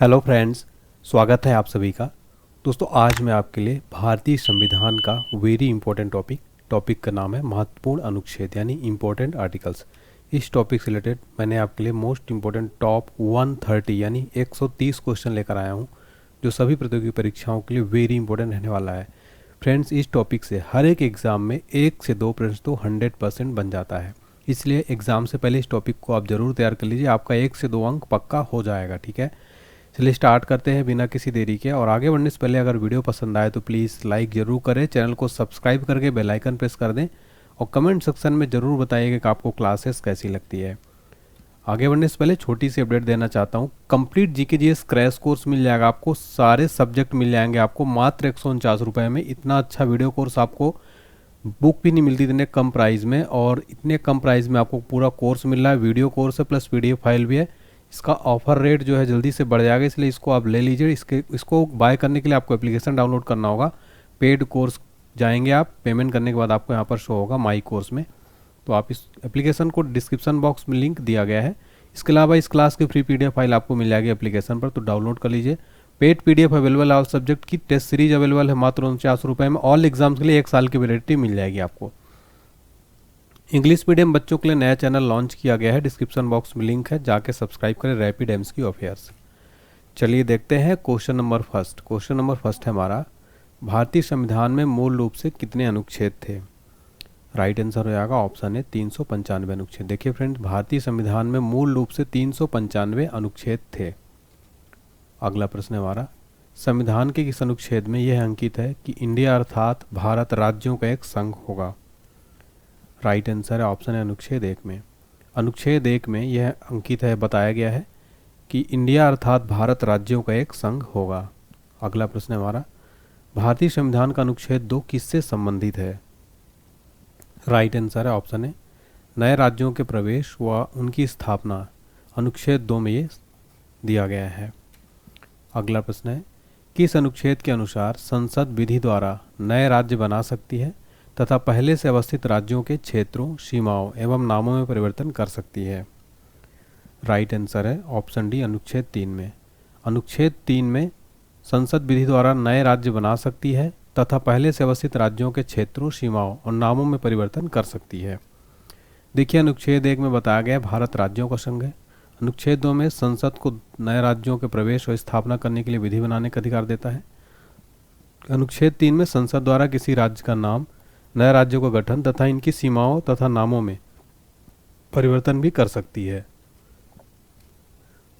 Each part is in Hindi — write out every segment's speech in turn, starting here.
हेलो फ्रेंड्स, स्वागत है आप सभी का। दोस्तों, आज मैं आपके लिए भारतीय संविधान का वेरी इंपॉर्टेंट टॉपिक का नाम है महत्वपूर्ण अनुच्छेद यानी इंपॉर्टेंट आर्टिकल्स। इस टॉपिक से रिलेटेड मैंने आपके लिए मोस्ट इंपॉर्टेंट टॉप 130 यानी 130 क्वेश्चन लेकर आया हूँ, जो सभी प्रतियोगी परीक्षाओं के लिए वेरी इंपॉर्टेंट रहने वाला है। फ्रेंड्स, इस टॉपिक से हर एक एग्ज़ाम में 1 से 2 प्रश्न तो 100% बन जाता है, इसलिए एग्ज़ाम से पहले इस टॉपिक को आप ज़रूर तैयार कर लीजिए। आपका 1 से 2 अंक पक्का हो जाएगा। ठीक है, चलिए स्टार्ट करते हैं बिना किसी देरी के। और आगे बढ़ने से पहले अगर वीडियो पसंद आए तो प्लीज़ लाइक ज़रूर करें, चैनल को सब्सक्राइब करके बेल आइकन प्रेस कर दें और कमेंट सेक्शन में ज़रूर बताइएगा कि आपको क्लासेस कैसी लगती है। आगे बढ़ने से पहले छोटी सी अपडेट देना चाहता हूँ। Complete GK GS crash course मिल जाएगा आपको, सारे सब्जेक्ट मिल जाएंगे आपको मात्र 149 रुपये में। इतना अच्छा वीडियो कोर्स आपको बुक भी नहीं मिलती इतने कम प्राइस में, और इतने कम प्राइस में आपको पूरा कोर्स मिल रहा है। वीडियो कोर्स है प्लस PDF फाइल भी है। इसका ऑफर रेट जो है जल्दी से बढ़ जाएगा, इसलिए इसको आप ले लीजिए। इसको बाय करने के लिए आपको एप्लीकेशन डाउनलोड करना होगा। पेड कोर्स जाएंगे आप, पेमेंट करने के बाद आपको यहाँ पर शो होगा माई कोर्स में, तो आप इस एप्लीकेशन को डिस्क्रिप्शन बॉक्स में लिंक दिया गया है। इसके अलावा इस क्लास की फ्री PDF फाइल आपको मिल जाएगी एप्लीकेशन पर, तो डाउनलोड कर लीजिए। पेड PDF अवेलेबल है। ऑल सब्जेक्ट की टेस्ट सीरीज अवेलेबल है मात्र 49 रुपये में। ऑल एग्जाम्स के लिए 1 साल की वैलिडिटी मिल जाएगी आपको। इंग्लिश मीडियम बच्चों के लिए नया चैनल लॉन्च किया गया है, डिस्क्रिप्शन बॉक्स में लिंक है, जाके सब्सक्राइब करें रैपिड MCQ अफेयर्स। चलिए देखते हैं question number first. Question number first है हमारा, भारतीय संविधान में मूल रूप से कितने अनुच्छेद थे? राइट आंसर हो जाएगा ऑप्शन है 395 अनुच्छेद। देखिए फ्रेंड्स, भारतीय संविधान में मूल रूप से 395 अनुच्छेद थे। अगला प्रश्न है हमारा, संविधान के किस अनुच्छेद में यह अंकित है कि इंडिया अर्थात भारत राज्यों का एक संघ होगा? राइट आंसर है ऑप्शन है अनुच्छेद 1 में। अनुच्छेद 1 में यह अंकित है, बताया गया है कि इंडिया अर्थात भारत राज्यों का एक संघ होगा। अगला प्रश्न है हमारा, भारतीय संविधान का अनुच्छेद 2 किससे संबंधित है? राइट आंसर है ऑप्शन है नए राज्यों के प्रवेश व उनकी स्थापना, अनुच्छेद 2 में ये दिया गया है। अगला प्रश्न है, किस अनुच्छेद के अनुसार संसद विधि द्वारा नए राज्य बना सकती है तथा पहले से अवस्थित राज्यों के क्षेत्रों, सीमाओं एवं नामों में परिवर्तन कर सकती है? राइट आंसर है ऑप्शन डी अनुच्छेद 3 में। अनुच्छेद 3 में संसद विधि द्वारा नए राज्य बना सकती है तथा पहले से अवस्थित राज्यों के क्षेत्रों, सीमाओं और नामों में परिवर्तन कर सकती है। देखिए, अनुच्छेद 1 में बताया गया भारत राज्यों का संघ है। अनुच्छेद 2 में संसद को नए राज्यों के प्रवेश और स्थापना करने के लिए विधि बनाने का अधिकार देता है। अनुच्छेद 3 में संसद द्वारा किसी राज्य का नाम, नए राज्यों का गठन तथा इनकी सीमाओं तथा नामों में परिवर्तन भी कर सकती है।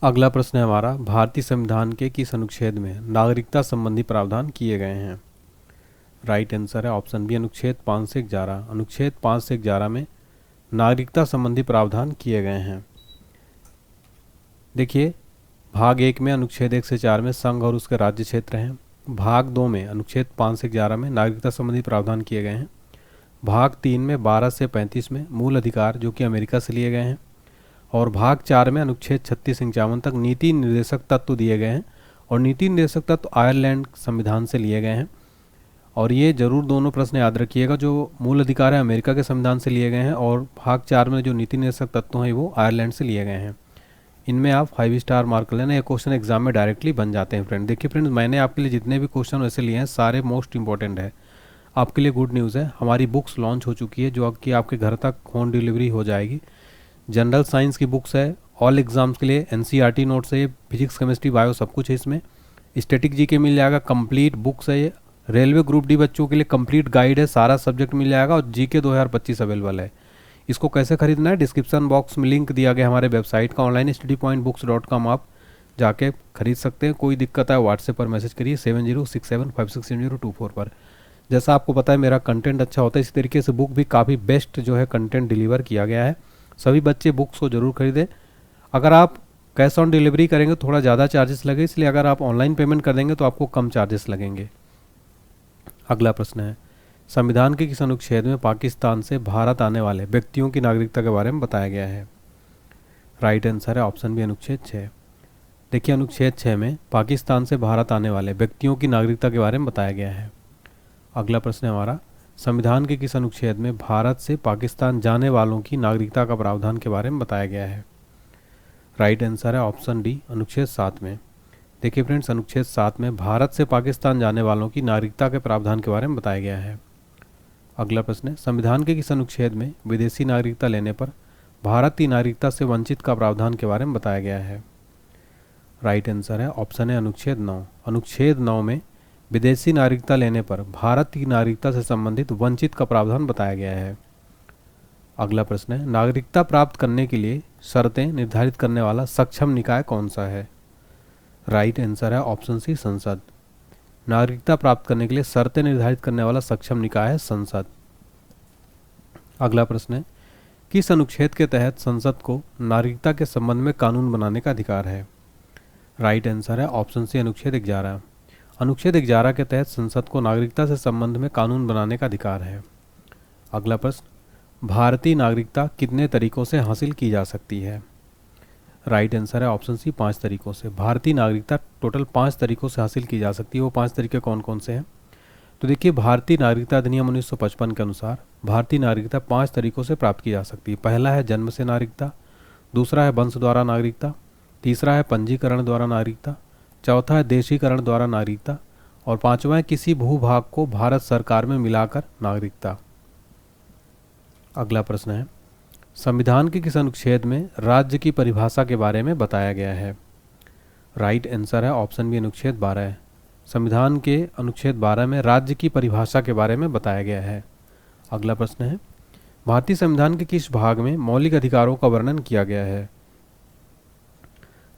अगला प्रश्न है हमारा, भारतीय संविधान के किस अनुच्छेद में नागरिकता संबंधी प्रावधान किए गए हैं? राइट आंसर है ऑप्शन बी अनुच्छेद 5 से 11। अनुच्छेद 5 से 11 में नागरिकता संबंधी प्रावधान किए गए हैं। देखिए, भाग 1 में अनुच्छेद 1 से 4 में संघ और उसके राज्य क्षेत्र हैं। भाग 2 में अनुच्छेद 5 से 11 में नागरिकता संबंधी प्रावधान किए गए हैं। भाग 3 में 12 से 35 में मूल अधिकार जो कि अमेरिका से लिए गए हैं। और भाग 4 में अनुच्छेद 36 से 51 तक नीति निर्देशक तत्व दिए गए हैं, और नीति निर्देशक तत्व आयरलैंड संविधान से लिए गए हैं। और ये जरूर दोनों प्रश्न याद रखिएगा, जो मूल अधिकार है अमेरिका के संविधान से लिए गए हैं, और भाग 4 में जो नीति निर्देशक तत्व हैं वो आयरलैंड से लिए गए हैं। इनमें आप 5 स्टार मार्क लेना, ये क्वेश्चन एग्जाम में डायरेक्टली बन जाते हैं फ्रेंड। देखिए फ्रेंड्स, मैंने आपके लिए जितने भी क्वेश्चन वैसे लिए हैं सारे मोस्ट इंपॉर्टेंट है। आपके लिए गुड न्यूज़ है, हमारी बुक्स लॉन्च हो चुकी है जो कि आपके घर तक होम डिलीवरी हो जाएगी। जनरल साइंस की बुक्स है, ऑल एग्जाम्स के लिए NCERT नोट्स है, फिजिक्स, केमिस्ट्री, बायो सब कुछ है इसमें। स्टैटिक जीके मिल जाएगा, कंप्लीट बुक्स है ये। रेलवे ग्रुप डी बच्चों के लिए कंप्लीट गाइड है, सारा सब्जेक्ट मिल जाएगा। और जीके 2025 अवेलेबल है। इसको कैसे खरीदना है, डिस्क्रिप्शन बॉक्स में लिंक दिया गया हमारे वेबसाइट का onlinestudypointbooks.com, आप जाके खरीद सकते हैं। कोई दिक्कत है व्हाट्सएप पर मैसेज करिए 7067567024 पर। जैसा आपको पता है मेरा कंटेंट अच्छा होता है, इसी तरीके से बुक भी काफ़ी बेस्ट जो है कंटेंट डिलीवर किया गया है। सभी बच्चे बुक्स को ज़रूर खरीदें। अगर आप कैश ऑन डिलीवरी करेंगे थोड़ा ज़्यादा चार्जेस लगे, इसलिए अगर आप ऑनलाइन पेमेंट कर देंगे तो आपको कम चार्जेस लगेंगे। अगला प्रश्न है, संविधान के किस अनुच्छेद में पाकिस्तान से भारत आने वाले व्यक्तियों की नागरिकता के बारे में बताया गया है? राइट आंसर है ऑप्शन बी अनुच्छेद 6। देखिए, अनुच्छेद 6 में पाकिस्तान से भारत आने वाले व्यक्तियों की नागरिकता के बारे में बताया गया है। अगला प्रश्न है हमारा, संविधान के किस अनुच्छेद में भारत से पाकिस्तान जाने वालों की नागरिकता का प्रावधान के बारे में बताया गया है? राइट आंसर है ऑप्शन डी अनुच्छेद 7 में। देखिए फ्रेंड्स, अनुच्छेद 7 में भारत से पाकिस्तान जाने वालों की नागरिकता के प्रावधान के बारे में बताया गया है। अगला प्रश्न है, संविधान के किस अनुच्छेद में विदेशी नागरिकता लेने पर भारत की नागरिकता से वंचित का प्रावधान के बारे में बताया गया है? राइट आंसर है ऑप्शन है अनुच्छेद 9। अनुच्छेद 9 में विदेशी नागरिकता लेने पर भारत की नागरिकता से संबंधित वंचित का प्रावधान बताया गया है। अगला प्रश्न है, नागरिकता प्राप्त करने के लिए शर्तें निर्धारित करने वाला सक्षम निकाय कौन सा है? राइट आंसर है ऑप्शन सी, संसद। नागरिकता प्राप्त करने के लिए शर्तें निर्धारित करने वाला सक्षम निकाय है संसद। अगला प्रश्न है, किस अनुच्छेद के तहत संसद को नागरिकता के संबंध में कानून बनाने का अधिकार है? राइट आंसर है ऑप्शन सी, अनुच्छेद 11। अनुच्छेद 11 के तहत संसद को नागरिकता से संबंध में कानून बनाने का अधिकार है। अगला प्रश्न, भारतीय नागरिकता कितने तरीकों से हासिल की जा सकती है? राइट आंसर है ऑप्शन सी, 5 तरीकों से। भारतीय नागरिकता टोटल 5 तरीकों से हासिल की जा सकती है। वो 5 तरीके कौन कौन से हैं? तो देखिए, भारतीय नागरिकता अधिनियम 1955 के अनुसार भारतीय नागरिकता 5 तरीकों से प्राप्त की जा सकती है। पहला है जन्म से नागरिकता, दूसरा है वंश द्वारा नागरिकता, तीसरा है पंजीकरण द्वारा नागरिकता, चौथा है देशीकरण द्वारा नागरिकता और पांचवा है किसी भूभाग को भारत सरकार में मिलाकर नागरिकता। अगला प्रश्न है, संविधान के किस अनुच्छेद में राज्य की परिभाषा के बारे में बताया गया है? राइट आंसर है ऑप्शन बी, अनुच्छेद 12। संविधान के अनुच्छेद 12 में राज्य की परिभाषा के बारे में बताया गया है। अगला प्रश्न है, भारतीय संविधान के किस भाग में मौलिक अधिकारों का वर्णन किया गया है?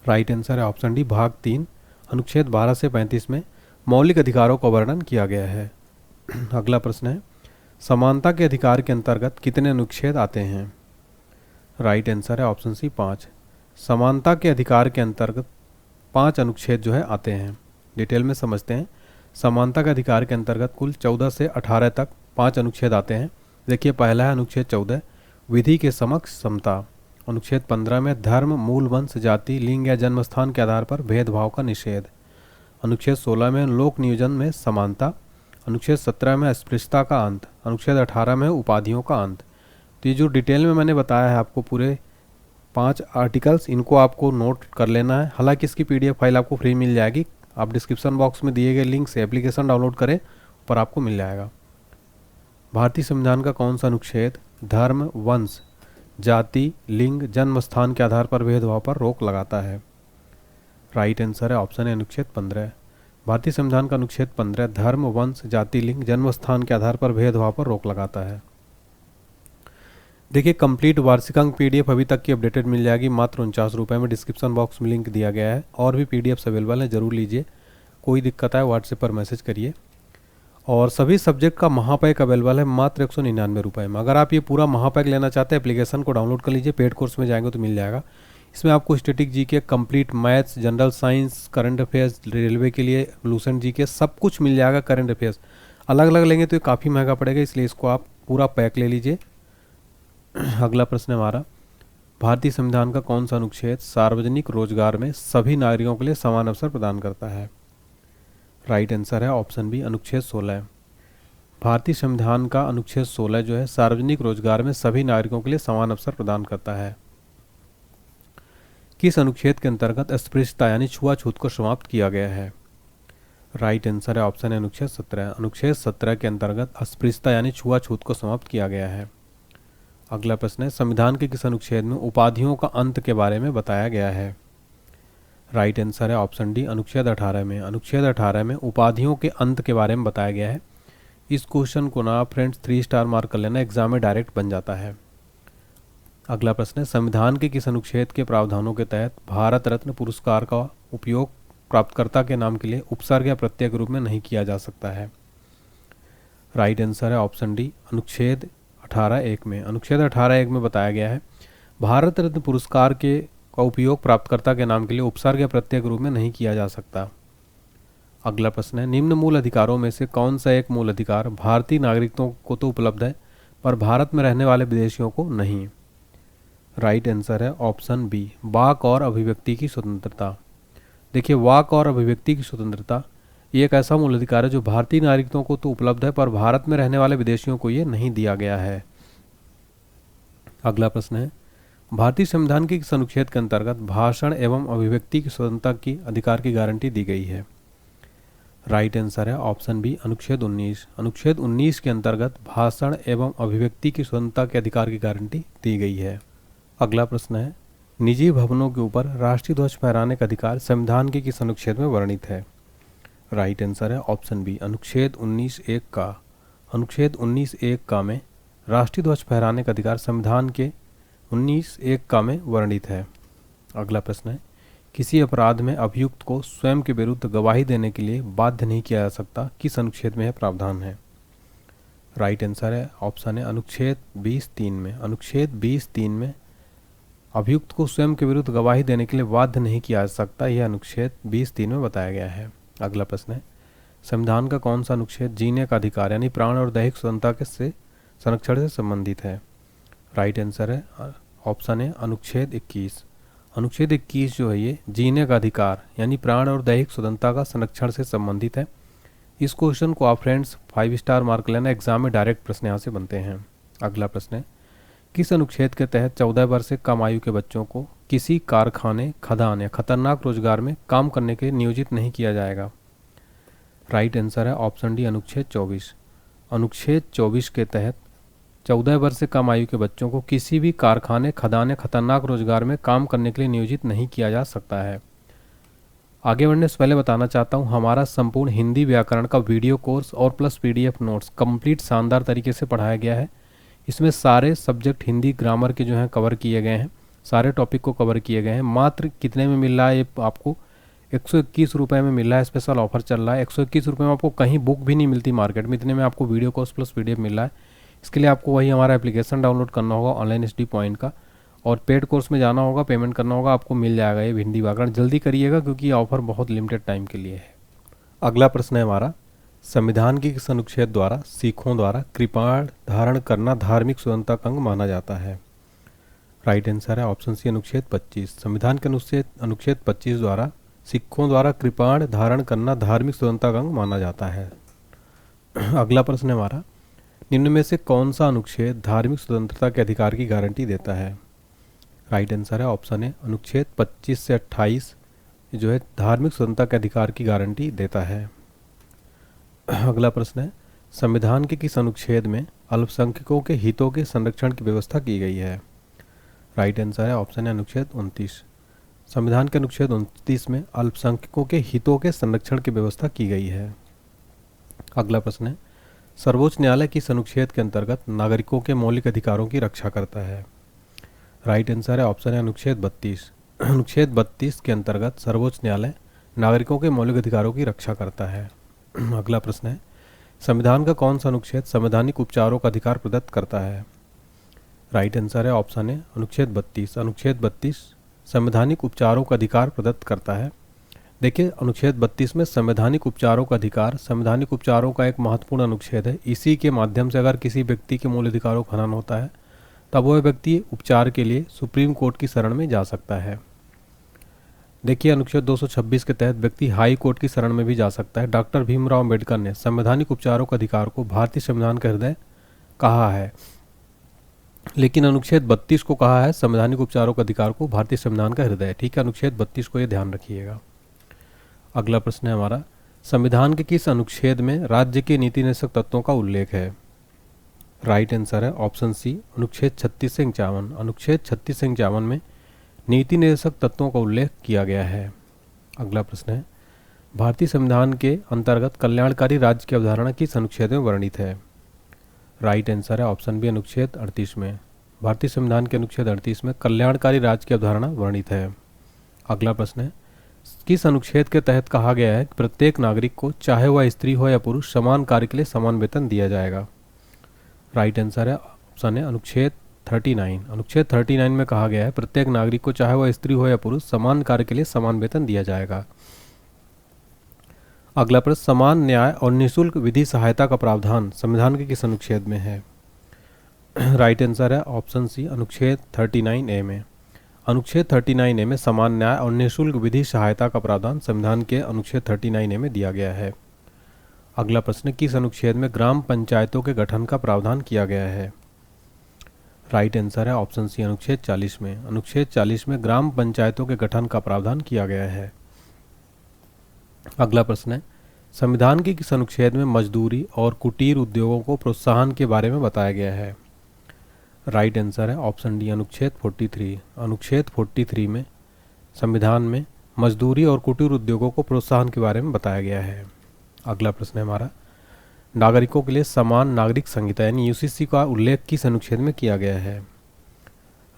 राइट आंसर है ऑप्शन डी, भाग 3। अनुच्छेद 12 से 35 में मौलिक अधिकारों का वर्णन किया गया है। अगला प्रश्न है, समानता के अधिकार के अंतर्गत कितने अनुच्छेद आते हैं? राइट आंसर है ऑप्शन सी, 5। समानता के अधिकार के अंतर्गत 5 अनुच्छेद जो है आते हैं। डिटेल में समझते हैं। समानता के अधिकार के अंतर्गत कुल 14 से 18 तक 5 अनुच्छेद आते हैं। देखिए, पहला है अनुच्छेद 14, विधि के समक्ष समता। अनुच्छेद 15 में धर्म, मूल वंश, जाति, लिंग या जन्म स्थान के आधार पर भेदभाव का निषेध। अनुच्छेद 16 में लोक नियोजन में समानता। अनुच्छेद 17 में अस्पृश्यता का अंत। अनुच्छेद 18 में उपाधियों का अंत। तो ये जो डिटेल में मैंने बताया है आपको, पूरे 5 आर्टिकल्स, इनको आपको नोट कर लेना है। हालांकि इसकी PDF फाइल आपको फ्री मिल जाएगी। आप डिस्क्रिप्शन बॉक्स में दिए गए लिंक से एप्लीकेशन डाउनलोड करें, पर आपको मिल जाएगा। भारतीय संविधान का कौन सा अनुच्छेद धर्म, वंश, जाति, लिंग, जन्म स्थान के आधार पर भेदभाव पर रोक लगाता है? राइट आंसर है ऑप्शन है अनुच्छेद 15। भारतीय संविधान का अनुच्छेद 15 धर्म, वंश, जाति, लिंग, जन्म स्थान के आधार पर भेदभाव पर रोक लगाता है। देखिए, कंप्लीट वार्षिक अंक PDF अभी तक की अपडेटेड मिल जाएगी मात्र 49 रुपये में। डिस्क्रिप्शन बॉक्स में लिंक दिया गया है। और भी PDFs अवेलेबल हैं, ज़रूर लीजिए। कोई दिक्कत आए व्हाट्सएप पर मैसेज करिए। और सभी सब्जेक्ट का महापैक अवेलेबल है मात्र 199 रुपये में। अगर आप ये पूरा महापैक लेना चाहते हैं, एप्लीकेशन को डाउनलोड कर लीजिए। पेड कोर्स में जाएंगे तो मिल जाएगा। इसमें आपको static GK, complete maths, general science, current affairs, railway के लिए लूसेंट GK, सब कुछ मिल जाएगा। करंट अफेयर्स अलग अलग लेंगे तो ये काफ़ी महंगा पड़ेगा, इसलिए इसको आप पूरा पैक ले लीजिए। अगला प्रश्न है हमारा, भारतीय संविधान का कौन सा अनुच्छेद सार्वजनिक रोजगार में सभी नागरिकों के लिए समान अवसर प्रदान करता है? राइट आंसर है ऑप्शन बी, अनुच्छेद 16। भारतीय संविधान का अनुच्छेद 16 जो है सार्वजनिक रोजगार में सभी नागरिकों के लिए समान अवसर प्रदान करता है। किस अनुच्छेद के अंतर्गत अस्पृश्यता यानी छुआछूत को समाप्त किया गया है? राइट आंसर है ऑप्शन है अनुच्छेद 17। अनुच्छेद 17 के अंतर्गत अस्पृश्यता यानी छुआछूत को समाप्त किया गया है। अगला प्रश्न है, संविधान के किस अनुच्छेद में उपाधियों का अंत के बारे में बताया गया है? राइट आंसर है ऑप्शन डी, अनुच्छेद 18 में। अनुच्छेद 18 में उपाधियों के अंत के बारे में बताया गया है। इस क्वेश्चन को ना फ्रेंड्स 3 स्टार मार्क कर लेना, एग्जाम में डायरेक्ट बन जाता है। अगला प्रश्न है, संविधान के किस अनुच्छेद के प्रावधानों के तहत भारत रत्न पुरस्कार का उपयोग प्राप्तकर्ता के नाम के लिए उपसर्ग या प्रत्यय के रूप में नहीं किया जा सकता है? राइट आंसर है ऑप्शन डी, अनुच्छेद 18(1) में। अनुच्छेद 18(1) में बताया गया है, भारत रत्न पुरस्कार का उपयोग प्राप्तकर्ता के नाम के लिए उपसर्ग या प्रत्यय के रूप में नहीं किया जा सकता। अगला प्रश्न है, निम्न मूल अधिकारों में से कौन सा एक मूल अधिकार भारतीय नागरिकों को तो उपलब्ध है पर भारत में रहने वाले विदेशियों को नहीं? राइट आंसर है ऑप्शन बी, वाक और अभिव्यक्ति की स्वतंत्रता। देखिए, वाक और अभिव्यक्ति की स्वतंत्रता ये एक ऐसा मूल अधिकार है जो भारतीय नागरिकों को तो उपलब्ध है पर भारत में रहने वाले विदेशियों को ये नहीं दिया गया है। अगला प्रश्न है, भारतीय संविधान के किस अनुच्छेद के अंतर्गत भाषण एवं अभिव्यक्ति की स्वतंत्रता की अधिकार की गारंटी दी गई है? राइट आंसर है ऑप्शन बी अनुच्छेद 19। अनुच्छेद 19 के अंतर्गत भाषण एवं अभिव्यक्ति की स्वतंत्रता के अधिकार की गारंटी दी गई है। अगला प्रश्न है, निजी भवनों के ऊपर राष्ट्रीय ध्वज फहराने का अधिकार संविधान के किस अनुच्छेद में वर्णित है? राइट आंसर है ऑप्शन बी अनुच्छेद 19(1) का। अनुच्छेद 19(1) का में राष्ट्रीय ध्वज फहराने का अधिकार संविधान के 19(1) का में वर्णित है। अगला प्रश्न है, किसी अपराध में अभियुक्त को स्वयं के विरुद्ध गवाही देने के लिए बाध्य नहीं किया जा सकता, किस अनुच्छेद में यह प्रावधान है? राइट आंसर है ऑप्शन है अनुच्छेद 20(3) में। अनुच्छेद 20(3) में अभियुक्त को स्वयं के विरुद्ध गवाही देने के लिए बाध्य नहीं किया जा सकता, यह अनुच्छेद 20(3) में बताया गया है। अगला प्रश्न है, संविधान का कौन सा अनुच्छेद जीने का अधिकार यानी प्राण और दैहिक स्वतंत्रता के से संरक्षण से संबंधित है? राइट आंसर है ऑप्शन है अनुच्छेद 21। अनुच्छेद 21 जो है ये जीने का अधिकार यानी प्राण और दैहिक स्वतंत्रता का संरक्षण से संबंधित है। इस क्वेश्चन को आप फ्रेंड्स 5 स्टार मार्क लेना, एग्जाम में डायरेक्ट प्रश्न यहाँ से बनते हैं। अगला प्रश्न है, किस अनुच्छेद के तहत 14 वर्ष से कम आयु के बच्चों को किसी कारखाने, खदान या खतरनाक रोजगार में काम करने के लिए नियोजित नहीं किया जाएगा? राइट आंसर है ऑप्शन डी अनुच्छेद 24। अनुच्छेद 24 के तहत 14 वर्ष से कम आयु के बच्चों को किसी भी कारखाने, खदान या खतरनाक रोजगार में काम करने के लिए नियोजित नहीं किया जा सकता है। आगे बढ़ने से पहले बताना चाहता हूँ, हमारा संपूर्ण हिंदी व्याकरण का वीडियो कोर्स और प्लस PDF नोट्स कंप्लीट शानदार तरीके से पढ़ाया गया है। इसमें सारे सब्जेक्ट हिंदी ग्रामर के जो हैं कवर किए गए हैं, सारे टॉपिक को कवर किए गए हैं। मात्र कितने में मिल रहा है ये आपको? 121 रुपये में मिल रहा है। स्पेशल ऑफर चल रहा है। 121 रुपये में आपको कहीं बुक भी नहीं मिलती मार्केट में, इतने में आपको वीडियो कोर्स प्लस PDF मिल रहा है। इसके लिए आपको वही हमारा एप्लीकेशन डाउनलोड करना होगा ऑनलाइन SD पॉइंट का, और पेड कोर्स में जाना होगा, पेमेंट करना होगा, आपको मिल जाएगा ये हिंदी व्याकरण। जल्दी करिएगा क्योंकि ये ऑफर बहुत लिमिटेड टाइम के लिए है। अगला प्रश्न है हमारा, संविधान के किस अनुच्छेद द्वारा सिखों द्वारा कृपाण धारण करना धार्मिक स्वतंत्रता का अंग माना जाता है? राइट आंसर है ऑप्शन सी अनुच्छेद 25। संविधान के अनुच्छेद 25 द्वारा सिखों द्वारा कृपाण धारण करना धार्मिक स्वतंत्रता का अंग माना जाता है। अगला प्रश्न है हमारा, निम्न में से कौन सा अनुच्छेद धार्मिक स्वतंत्रता के अधिकार की गारंटी देता है? राइट आंसर है ऑप्शन है अनुच्छेद 25 से 28 जो है धार्मिक स्वतंत्रता के अधिकार की गारंटी देता है। अगला प्रश्न है, संविधान के किस अनुच्छेद में अल्पसंख्यकों के हितों के संरक्षण की व्यवस्था की गई है? राइट आंसर है ऑप्शन है अनुच्छेद 29। संविधान के अनुच्छेद 29 में अल्पसंख्यकों के हितों के संरक्षण की व्यवस्था की गई है। अगला प्रश्न है, सर्वोच्च न्यायालय किस अनुच्छेद के अंतर्गत नागरिकों के मौलिक अधिकारों की रक्षा करता है? राइट आंसर है ऑप्शन है अनुच्छेद 32। अनुच्छेद 32 के अंतर्गत सर्वोच्च न्यायालय नागरिकों के मौलिक अधिकारों की रक्षा करता है। अगला प्रश्न है, संविधान का कौन सा अनुच्छेद संवैधानिक उपचारों का अधिकार प्रदत्त करता है? राइट आंसर है ऑप्शन है अनुच्छेद 32। अनुच्छेद 32 संवैधानिक उपचारों का अधिकार प्रदत्त करता है। देखिए, अनुच्छेद 32 में संवैधानिक उपचारों का अधिकार, संवैधानिक उपचारों का एक महत्वपूर्ण अनुच्छेद है। इसी के माध्यम से अगर किसी व्यक्ति के मूल अधिकारों का हनन होता है तब वह व्यक्ति उपचार के लिए सुप्रीम कोर्ट की शरण में जा सकता है। देखिए, अनुच्छेद 226 के तहत व्यक्ति हाई कोर्ट की शरण में भी जा सकता है। डॉक्टर भीमराव अम्बेडकर ने संवैधानिक उपचारों का अधिकार को भारतीय संविधान का हृदय कहा है, लेकिन अनुच्छेद 32 को कहा है संवैधानिक उपचारों का अधिकार को भारतीय संविधान का हृदय। ठीक है, अनुच्छेद 32 को ये ध्यान रखिएगा। अगला प्रश्न है हमारा, संविधान के किस अनुच्छेद में राज्य के नीति निर्देशक तत्वों का उल्लेख है? राइट आंसर है ऑप्शन सी अनुच्छेद 36 से 51। अनुच्छेद 36 से 51 में नीति निर्देशक तत्वों का उल्लेख किया गया है। अगला प्रश्न है, भारतीय संविधान के अंतर्गत कल्याणकारी राज्य की अवधारणा किस अनुच्छेद में वर्णित है? राइट आंसर है ऑप्शन बी अनुच्छेद 38 में। भारतीय संविधान के अनुच्छेद 38 में कल्याणकारी राज्य की अवधारणा वर्णित है। अगला प्रश्न है, किस अनुच्छेद के तहत कहा गया है कि प्रत्येक नागरिक को चाहे वह स्त्री हो या पुरुष समान कार्य के लिए समान वेतन दिया जाएगा? राइट आंसर है ऑप्शन है अनुच्छेद 39। अनुच्छेद 39 में कहा गया है प्रत्येक नागरिक को चाहे वह स्त्री हो या पुरुष समान कार्य के लिए समान वेतन दिया जाएगा। अगला प्रश्न, समान न्याय और निःशुल्क विधि सहायता का प्रावधान संविधान के किस अनुच्छेद में है? राइट आंसर है ऑप्शन सी अनुच्छेद 39A में। अनुच्छेद 39A में समान न्याय और निःशुल्क विधि सहायता का प्रावधान संविधान के अनुच्छेद 39A में दिया गया है। अगला प्रश्न, किस अनुच्छेद में ग्राम पंचायतों के गठन का प्रावधान किया गया है? राइट आंसर है ऑप्शन सी अनुच्छेद 40 में। अनुच्छेद 40 में ग्राम पंचायतों के गठन का प्रावधान किया गया है। अगला प्रश्न है, संविधान के किस अनुच्छेद में मजदूरी और कुटीर उद्योगों को प्रोत्साहन के बारे में बताया गया है? राइट आंसर है ऑप्शन डी अनुच्छेद 43। अनुच्छेद 43 में संविधान में मजदूरी और कुटीर उद्योगों को प्रोत्साहन के बारे में बताया गया है। अगला प्रश्न है हमारा, नागरिकों के लिए समान नागरिक संहिता यानी यूसीसी का उल्लेख किस अनुच्छेद में किया गया है?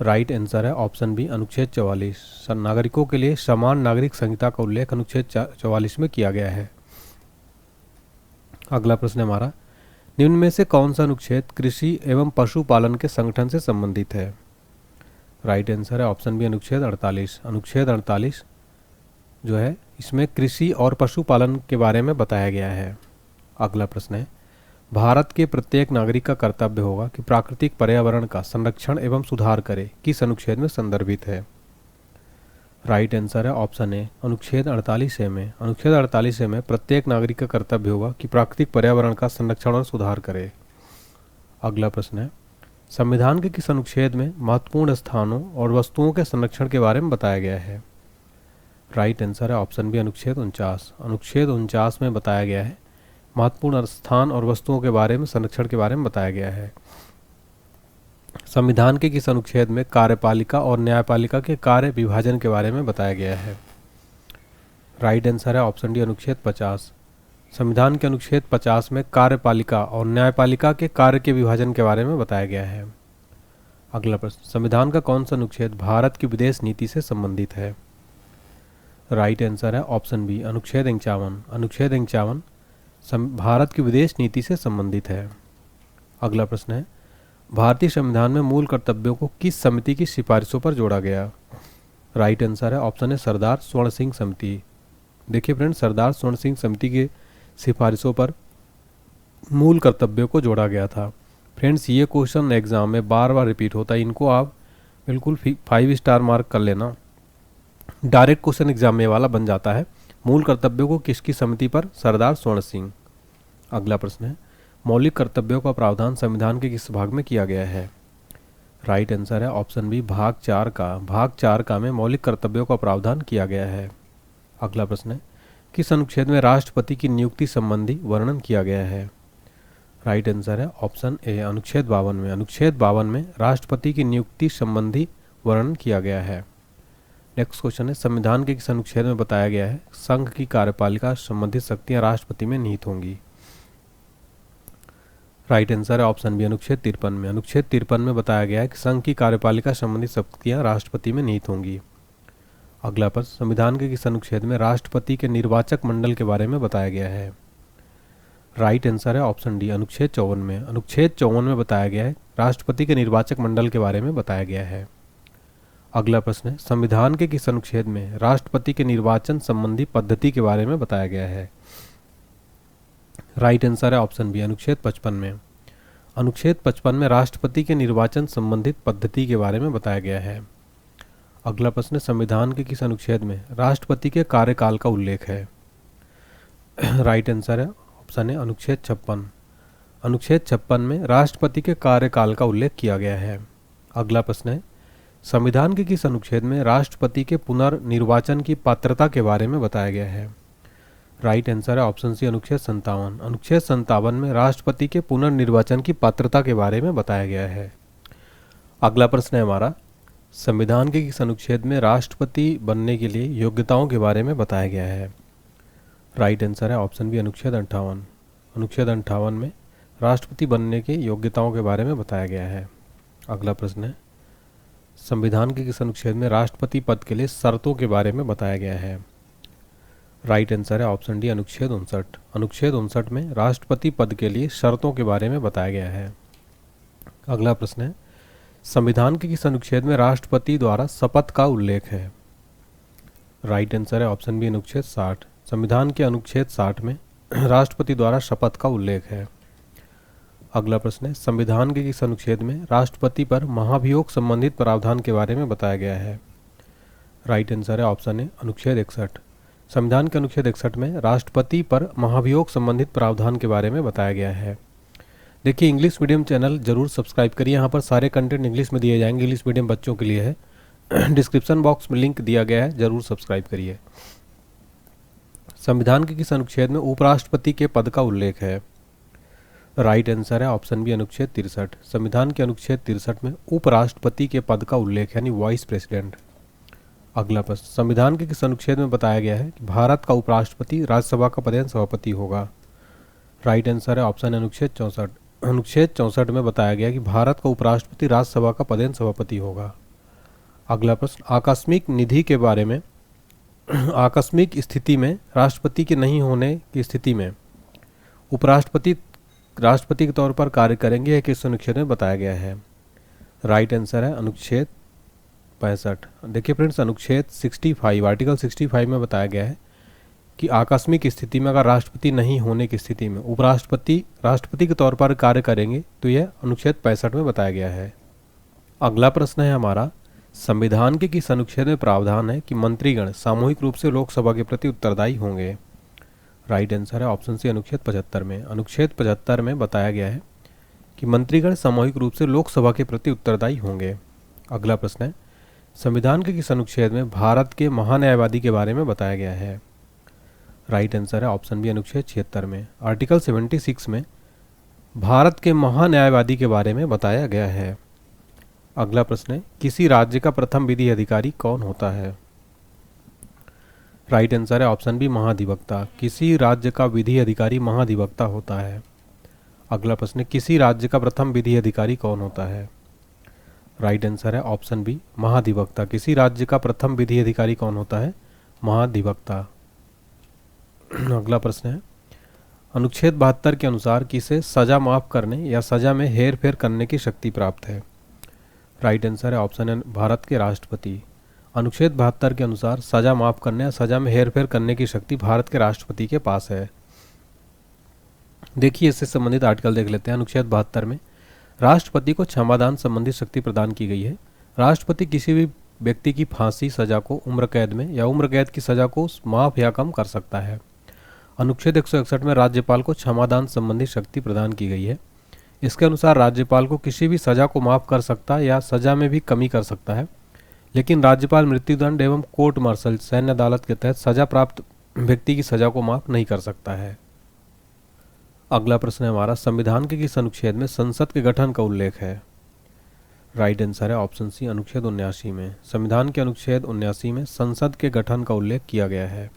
राइट आंसर है ऑप्शन बी अनुच्छेद 44। नागरिकों के लिए समान नागरिक संहिता का उल्लेख अनुच्छेद 44 में किया गया है। अगला प्रश्न है हमारा, निम्न में से कौन सा अनुच्छेद कृषि एवं पशुपालन के संगठन से संबंधित है? राइट आंसर है ऑप्शन बी अनुच्छेद 48। अनुच्छेद 48 जो है इसमें कृषि और पशुपालन के बारे में बताया गया है। अगला प्रश्न है, भारत के प्रत्येक नागरिक का कर्तव्य होगा कि प्राकृतिक पर्यावरण का संरक्षण एवं सुधार करे, किस अनुच्छेद में संदर्भित है? राइट आंसर है ऑप्शन ए अनुच्छेद 48 में। अनुच्छेद 48 में प्रत्येक नागरिक का कर्तव्य होगा कि प्राकृतिक पर्यावरण का संरक्षण और सुधार करे। अगला प्रश्न है, संविधान के किस अनुच्छेद में महत्वपूर्ण स्थानों और वस्तुओं के संरक्षण के बारे में बताया गया है? राइट आंसर है ऑप्शन बी अनुच्छेद 49। अनुच्छेद 49 में बताया गया है महत्वपूर्ण स्थान और वस्तुओं के बारे में संरक्षण के बारे में बताया गया है। संविधान के किस अनुच्छेद में कार्यपालिका और न्यायपालिका के कार्य विभाजन के बारे में बताया गया है? राइट आंसर है ऑप्शन डी अनुच्छेद 50। संविधान के अनुच्छेद 50 में कार्यपालिका और न्यायपालिका के कार्य के विभाजन के बारे में बताया गया है। अगला प्रश्न, संविधान का कौन सा अनुच्छेद भारत की विदेश नीति से संबंधित है? राइट आंसर है ऑप्शन बी अनुच्छेद 51। अनुच्छेद 51 भारत की विदेश नीति से संबंधित है। अगला प्रश्न है, भारतीय संविधान में मूल कर्तव्यों को किस समिति की सिफारिशों पर जोड़ा गया? राइट आंसर है ऑप्शन है सरदार स्वर्ण सिंह समिति। देखिए फ्रेंड्स, सरदार स्वर्ण सिंह समिति के सिफारिशों पर मूल कर्तव्यों को जोड़ा गया था। फ्रेंड्स, ये क्वेश्चन एग्जाम में बार बार रिपीट होता है, इनको आप बिल्कुल 5 स्टार मार्क कर लेना। डायरेक्ट क्वेश्चन एग्जाम में वाला बन जाता है। मूल कर्तव्यों को किसकी समिति पर? सरदार स्वर्ण सिंह। अगला प्रश्न है, मौलिक कर्तव्यों का प्रावधान संविधान के किस भाग में किया गया है? राइट आंसर है ऑप्शन बी भाग 4 का। भाग 4 का में मौलिक कर्तव्यों का प्रावधान किया गया है। अगला प्रश्न है, किस अनुच्छेद में राष्ट्रपति की नियुक्ति संबंधी वर्णन किया गया है? राइट आंसर है ऑप्शन ए अनुच्छेद 52 में। अनुच्छेद 52 में राष्ट्रपति की नियुक्ति संबंधी वर्णन किया गया है। नेक्स्ट क्वेश्चन है, संविधान के किस अनुच्छेद में बताया गया है संघ की कार्यपालिका संबंधित शक्तियां राष्ट्रपति में निहित होंगी? राइट आंसर है ऑप्शन बी अनुच्छेद 53 में। अनुच्छेद 53 में बताया गया है कि संघ की कार्यपालिका संबंधित शक्तियां राष्ट्रपति में निहित होंगी। अगला प्रश्न, संविधान के किस अनुच्छेद में राष्ट्रपति के निर्वाचक मंडल के बारे में बताया गया है? राइट आंसर है ऑप्शन डी अनुच्छेद 54 में। अनुच्छेद 54 में बताया गया है राष्ट्रपति के निर्वाचक मंडल के बारे में बताया गया है। अगला प्रश्न है, संविधान के किस अनुच्छेद में राष्ट्रपति के निर्वाचन संबंधी पद्धति के बारे में बताया गया है? राइट आंसर है ऑप्शन बी अनुच्छेद 55 में। अनुच्छेद 55 में राष्ट्रपति के निर्वाचन संबंधित पद्धति के बारे में बताया गया है। अगला प्रश्न है, संविधान के किस अनुच्छेद में राष्ट्रपति के कार्यकाल का उल्लेख है? राइट आंसर है ऑप्शन है अनुच्छेद 56। अनुच्छेद 56 में राष्ट्रपति के कार्यकाल का उल्लेख किया गया है। अगला प्रश्न है, संविधान के किस अनुच्छेद में राष्ट्रपति के पुनर्निर्वाचन की पात्रता के बारे में बताया गया है? राइट आंसर है ऑप्शन सी अनुच्छेद 57। अनुच्छेद 57 में राष्ट्रपति के पुनर्निर्वाचन की पात्रता के बारे में बताया गया है। अगला प्रश्न है हमारा, संविधान के किस अनुच्छेद में राष्ट्रपति बनने के लिए योग्यताओं के बारे में बताया गया है? राइट आंसर है ऑप्शन बी अनुच्छेद 58। अनुच्छेद 58 में राष्ट्रपति बनने के योग्यताओं के बारे में बताया गया है। अगला प्रश्न है, संविधान के किस अनुच्छेद में राष्ट्रपति पद के लिए शर्तों के बारे में बताया गया है? राइट आंसर है ऑप्शन डी अनुच्छेद 59। अनुच्छेद 59 में राष्ट्रपति पद के लिए शर्तों के बारे में बताया गया है। अगला प्रश्न है, संविधान के किस अनुच्छेद में राष्ट्रपति द्वारा शपथ का उल्लेख है? राइट आंसर है ऑप्शन बी अनुच्छेद 60। संविधान के अनुच्छेद 60 में राष्ट्रपति द्वारा शपथ का उल्लेख है। अगला प्रश्न है, संविधान के किस अनुच्छेद में राष्ट्रपति पर महाभियोग संबंधित प्रावधान के बारे में बताया गया है? राइट आंसर है ऑप्शन ए अनुच्छेद 61। संविधान के अनुच्छेद 61 में राष्ट्रपति पर महाभियोग संबंधित प्रावधान के बारे में बताया गया है। देखिए, इंग्लिश मीडियम चैनल जरूर सब्सक्राइब करिए। यहाँ पर सारे कंटेंट इंग्लिश में दिए जाएंगे, इंग्लिश मीडियम बच्चों के लिए है। डिस्क्रिप्शन बॉक्स में लिंक दिया गया है, जरूर सब्सक्राइब करिए। संविधान के किस अनुच्छेद में उपराष्ट्रपति के पद का उल्लेख है? राइट आंसर है ऑप्शन बी, अनुच्छेद 63। संविधान के अनुच्छेद 63 में उपराष्ट्रपति के पद का उल्लेख यानी वाइस प्रेसिडेंट। अगला प्रश्न, संविधान के किस अनुच्छेद में बताया गया है कि भारत का उपराष्ट्रपति राज्यसभा का पदेन सभापति होगा? राइट आंसर है ऑप्शन अनुच्छेद 64। अनुच्छेद 64 में बताया गया कि भारत का उपराष्ट्रपति राज्यसभा का पदेन सभापति होगा। अगला प्रश्न, आकस्मिक निधि के बारे में आकस्मिक स्थिति में राष्ट्रपति के नहीं होने की स्थिति में उपराष्ट्रपति राष्ट्रपति के तौर पर कार्य करेंगे, यह किस अनुच्छेद में बताया गया है? राइट आंसर है अनुच्छेद 65। देखिए फ्रेंड्स, अनुच्छेद 65 आर्टिकल 65 में बताया गया है कि आकस्मिक स्थिति में अगर राष्ट्रपति नहीं होने की स्थिति में उपराष्ट्रपति राष्ट्रपति के तौर पर कार्य करेंगे, तो यह अनुच्छेद 65 में बताया गया है। अगला प्रश्न है हमारा, संविधान के किस अनुच्छेद में प्रावधान है कि मंत्रीगण सामूहिक रूप से लोकसभा के प्रति उत्तरदायी होंगे? राइट आंसर है ऑप्शन सी, अनुच्छेद 75 में। अनुच्छेद 75 में बताया गया है कि मंत्रीगण सामूहिक रूप से लोकसभा के प्रति उत्तरदायी होंगे। अगला प्रश्न है, संविधान के किस अनुच्छेद में भारत के महान्यायवादी के बारे में बताया गया है? राइट आंसर है ऑप्शन बी, अनुच्छेद 76 में। आर्टिकल 76 में भारत के महान्यायवादी के बारे में बताया गया है। अगला प्रश्न है, किसी राज्य का प्रथम विधि अधिकारी कौन होता है? राइट आंसर है ऑप्शन बी, महाधिवक्ता। किसी राज्य का विधि अधिकारी महाधिवक्ता होता है। अगला प्रश्न है, किसी राज्य का प्रथम विधि अधिकारी कौन होता है? राइट आंसर है ऑप्शन बी, महाधिवक्ता। किसी राज्य का प्रथम विधि अधिकारी कौन होता है? महाधिवक्ता। अगला प्रश्न है, अनुच्छेद 72 के अनुसार किसे सजा माफ करने या सजा में हेर फेर करने की शक्ति प्राप्त है? राइट आंसर है ऑप्शन है, भारत के राष्ट्रपति। अनुच्छेद 72 के अनुसार सजा माफ करने या सजा में हेर फेर करने की शक्ति भारत के राष्ट्रपति के पास है। देखिए, इससे संबंधित आर्टिकल देख लेते हैं। अनुच्छेद 72 में राष्ट्रपति को क्षमादान संबंधी शक्ति प्रदान की गई है। राष्ट्रपति किसी भी व्यक्ति की फांसी सजा को उम्र कैद में या उम्र कैद की सजा को माफ या कम कर सकता है। अनुच्छेद 161 में राज्यपाल को क्षमादान संबंधी शक्ति प्रदान की गई है। इसके अनुसार राज्यपाल को किसी भी सजा को माफ कर सकता है या सजा में भी कमी कर सकता है, लेकिन राज्यपाल मृत्युदंड एवं कोर्ट मार्शल सैन्य अदालत के तहत सजा प्राप्त व्यक्ति की सजा को माफ नहीं कर सकता है। अगला प्रश्न है हमारा, संविधान के किस अनुच्छेद में संसद के गठन का उल्लेख है? राइट आंसर है ऑप्शन सी, अनुच्छेद 79 में। संविधान के अनुच्छेद 79 में संसद के गठन का उल्लेख किया गया है।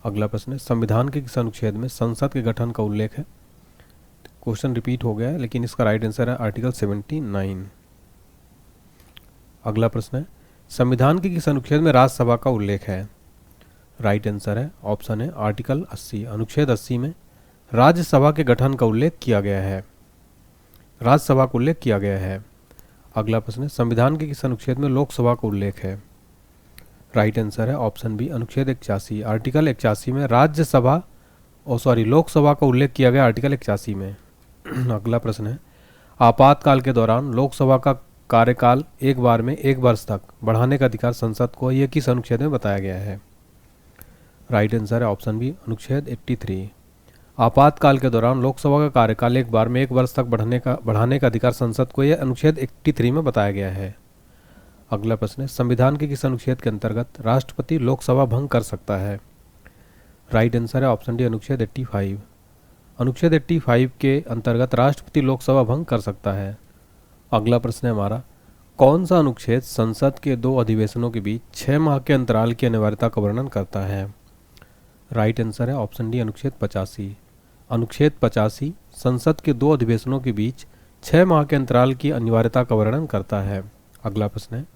अगला प्रश्न है, संविधान के किस अनुच्छेद में संसद के गठन का उल्लेख है? क्वेश्चन रिपीट हो गया है, लेकिन इसका राइट आंसर है आर्टिकल 79। अगला प्रश्न है, संविधान के किस अनुच्छेद में राज्यसभा का उल्लेख है? राइट आंसर है ऑप्शन है आर्टिकल 80। अनुच्छेद 80 में राज्यसभा के गठन का उल्लेख किया गया है, राज्यसभा का उल्लेख किया गया है। अगला प्रश्न है, संविधान के किस अनुच्छेद में लोकसभा का उल्लेख है? राइट आंसर है ऑप्शन बी, अनुच्छेद 81। आर्टिकल 81 में राज्यसभा लोकसभा का उल्लेख किया गया आर्टिकल 81 में। अगला प्रश्न है, आपातकाल के दौरान लोकसभा का कार्यकाल एक बार में 1 वर्ष तक बढ़ाने का अधिकार संसद को यह किस अनुच्छेद में बताया गया है? राइट आंसर है ऑप्शन बी, अनुच्छेद 83। आपातकाल के दौरान लोकसभा का कार्यकाल एक बार में 1 वर्ष तक बढ़ाने का अधिकार संसद को यह अनुच्छेद 83 में बताया गया है। अगला प्रश्न है, संविधान के किस अनुच्छेद के अंतर्गत राष्ट्रपति लोकसभा भंग कर सकता है? राइट आंसर है ऑप्शन डी, अनुच्छेद 85। अनुच्छेद 85 के अंतर्गत राष्ट्रपति लोकसभा भंग कर सकता है। अगला प्रश्न है हमारा, कौन सा अनुच्छेद संसद के 2 अधिवेशनों के बीच 6 माह के अंतराल की अनिवार्यता का वर्णन करता है? राइट आंसर है ऑप्शन डी, अनुच्छेद 85। अनुच्छेद 85 संसद के 2 अधिवेशनों के बीच 6 माह के अंतराल की अनिवार्यता का वर्णन करता है। अगला प्रश्न है,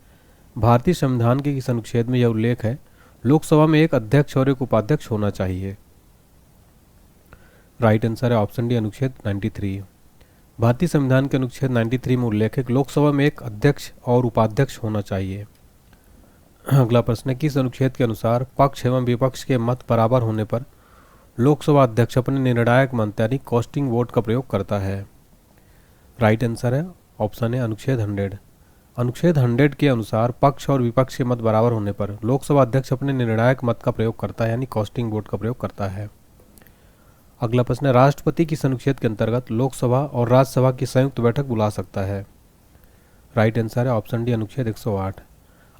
भारतीय संविधान के किस अनुच्छेद में यह उल्लेख है लोकसभा में एक अध्यक्ष और एक उपाध्यक्ष होना चाहिए? राइट आंसर है ऑप्शन डी, अनुच्छेद 93। भारतीय संविधान के अनुच्छेद 93 में उल्लेख है कि लोकसभा में एक अध्यक्ष और उपाध्यक्ष होना चाहिए। अगला प्रश्न है, किस अनुच्छेद के अनुसार पक्ष एवं विपक्ष के मत बराबर होने पर लोकसभा अध्यक्ष अपने निर्णायक मत यानी कास्टिंग वोट का प्रयोग करता है? राइट आंसर है ऑप्शन है अनुच्छेद 100। अनुच्छेद 100 के अनुसार पक्ष और विपक्ष के मत बराबर होने पर लोकसभा अध्यक्ष अपने निर्णायक मत का प्रयोग करता है यानी कास्टिंग वोट का प्रयोग करता है। अगला प्रश्न है, राष्ट्रपति किस अनुच्छेद के अंतर्गत लोकसभा और राज्यसभा की संयुक्त बैठक बुला सकता है? राइट आंसर है ऑप्शन डी, अनुच्छेद 108।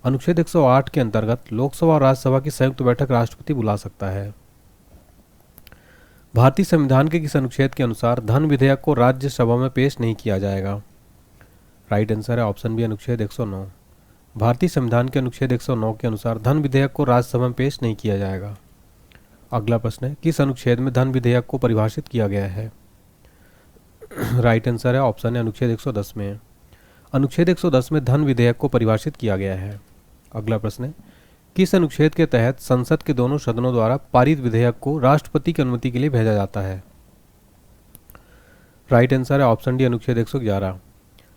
अनुच्छेद 108 के अंतर्गत लोकसभा और राज्यसभा की संयुक्त बैठक राष्ट्रपति बुला सकता है। भारतीय संविधान के किस अनुच्छेद के अनुसार धन विधेयक को राज्यसभा में पेश नहीं किया जाएगा? राइट आंसर है ऑप्शन बी, अनुच्छेद 109। भारतीय संविधान के अनुच्छेद 109 के अनुसार धन विधेयक को राज्यसभा में पेश नहीं किया जाएगा। अगला प्रश्न है, किस अनुच्छेद में धन विधेयक को परिभाषित किया गया है? राइट आंसर है ऑप्शन है, अनुच्छेद 110 में। अनुच्छेद 110 में धन विधेयक को परिभाषित किया गया है। अगला प्रश्न है, किस अनुच्छेद के तहत संसद के दोनों सदनों द्वारा पारित विधेयक को राष्ट्रपति की अनुमति के लिए भेजा जाता है? राइट आंसर है ऑप्शन डी, अनुच्छेद 111।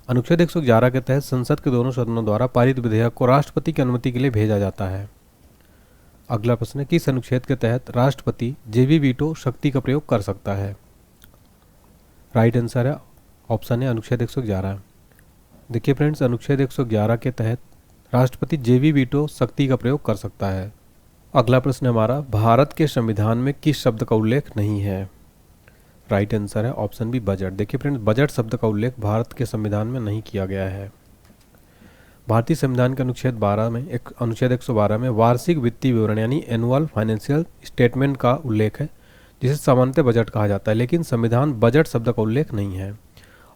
अनुच्छेद 111 के तहत संसद के दोनों सदनों द्वारा पारित विधेयक को राष्ट्रपति की अनुमति के लिए भेजा जाता है। अगला प्रश्न है, किस अनुच्छेद के तहत राष्ट्रपति जेवी वीटो शक्ति का प्रयोग कर सकता है? राइट आंसर है ऑप्शन है, अनुच्छेद 111। देखिए फ्रेंड्स, अनुच्छेद 111 के तहत राष्ट्रपति जेवी वीटो शक्ति का प्रयोग कर सकता है। अगला प्रश्न हमारा, भारत के संविधान में किस शब्द का उल्लेख नहीं है? राइट आंसर है ऑप्शन बी, बजट। देखिए फ्रेंड्स, बजट शब्द का उल्लेख भारत के संविधान में नहीं किया गया है। भारतीय संविधान के अनुच्छेद 112 में वार्षिक वित्तीय विवरण यानी एनुअल फाइनेंशियल स्टेटमेंट का उल्लेख है, जिसे सामान्यतः बजट कहा जाता है, लेकिन संविधान बजट शब्द का उल्लेख नहीं है।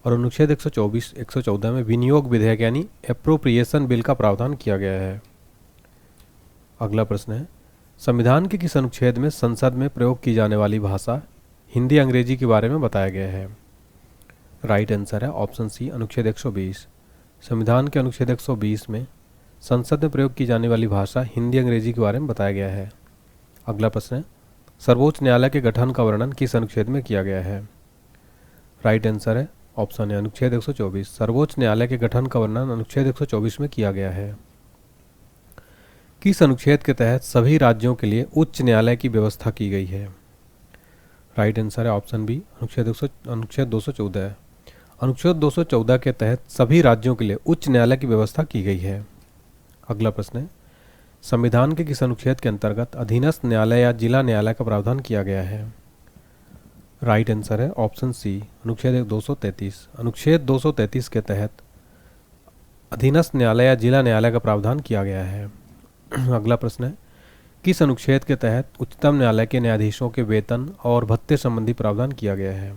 और अनुच्छेद 114 में विनियोग विधेयक यानी एप्रोप्रिएशन बिल का प्रावधान किया गया है। अगला प्रश्न है, संविधान के किस अनुच्छेद में संसद में प्रयोग की जाने वाली भाषा हिंदी अंग्रेजी के बारे में बताया गया है? राइट आंसर है ऑप्शन सी, अनुच्छेद 120। संविधान के अनुच्छेद 120 में संसद में प्रयोग की जाने वाली भाषा हिंदी अंग्रेजी के बारे में बताया गया है। अगला प्रश्न है, सर्वोच्च न्यायालय के गठन का वर्णन किस अनुच्छेद में किया गया है? राइट आंसर है ऑप्शन है, अनुच्छेद 124। सर्वोच्च न्यायालय के गठन का वर्णन अनुच्छेद 124 में किया गया है। किस अनुच्छेद के तहत सभी राज्यों के लिए उच्च न्यायालय की व्यवस्था की गई है? राइट आंसर है ऑप्शन बी, अनुच्छेद 214। अनुच्छेद 214 के तहत सभी राज्यों के लिए उच्च न्यायालय की व्यवस्था की गई है। अगला प्रश्न है, संविधान के किस अनुच्छेद के अंतर्गत अधीनस्थ न्यायालय या जिला न्यायालय का प्रावधान किया गया है? राइट आंसर है ऑप्शन सी, अनुच्छेद 233। अनुच्छेद 233 के तहत अधीनस्थ न्यायालय या जिला न्यायालय का प्रावधान किया गया है। अगला प्रश्न है, किस अनुच्छेद के तहत उच्चतम न्यायालय के न्यायाधीशों के वेतन और भत्ते संबंधी प्रावधान किया गया है?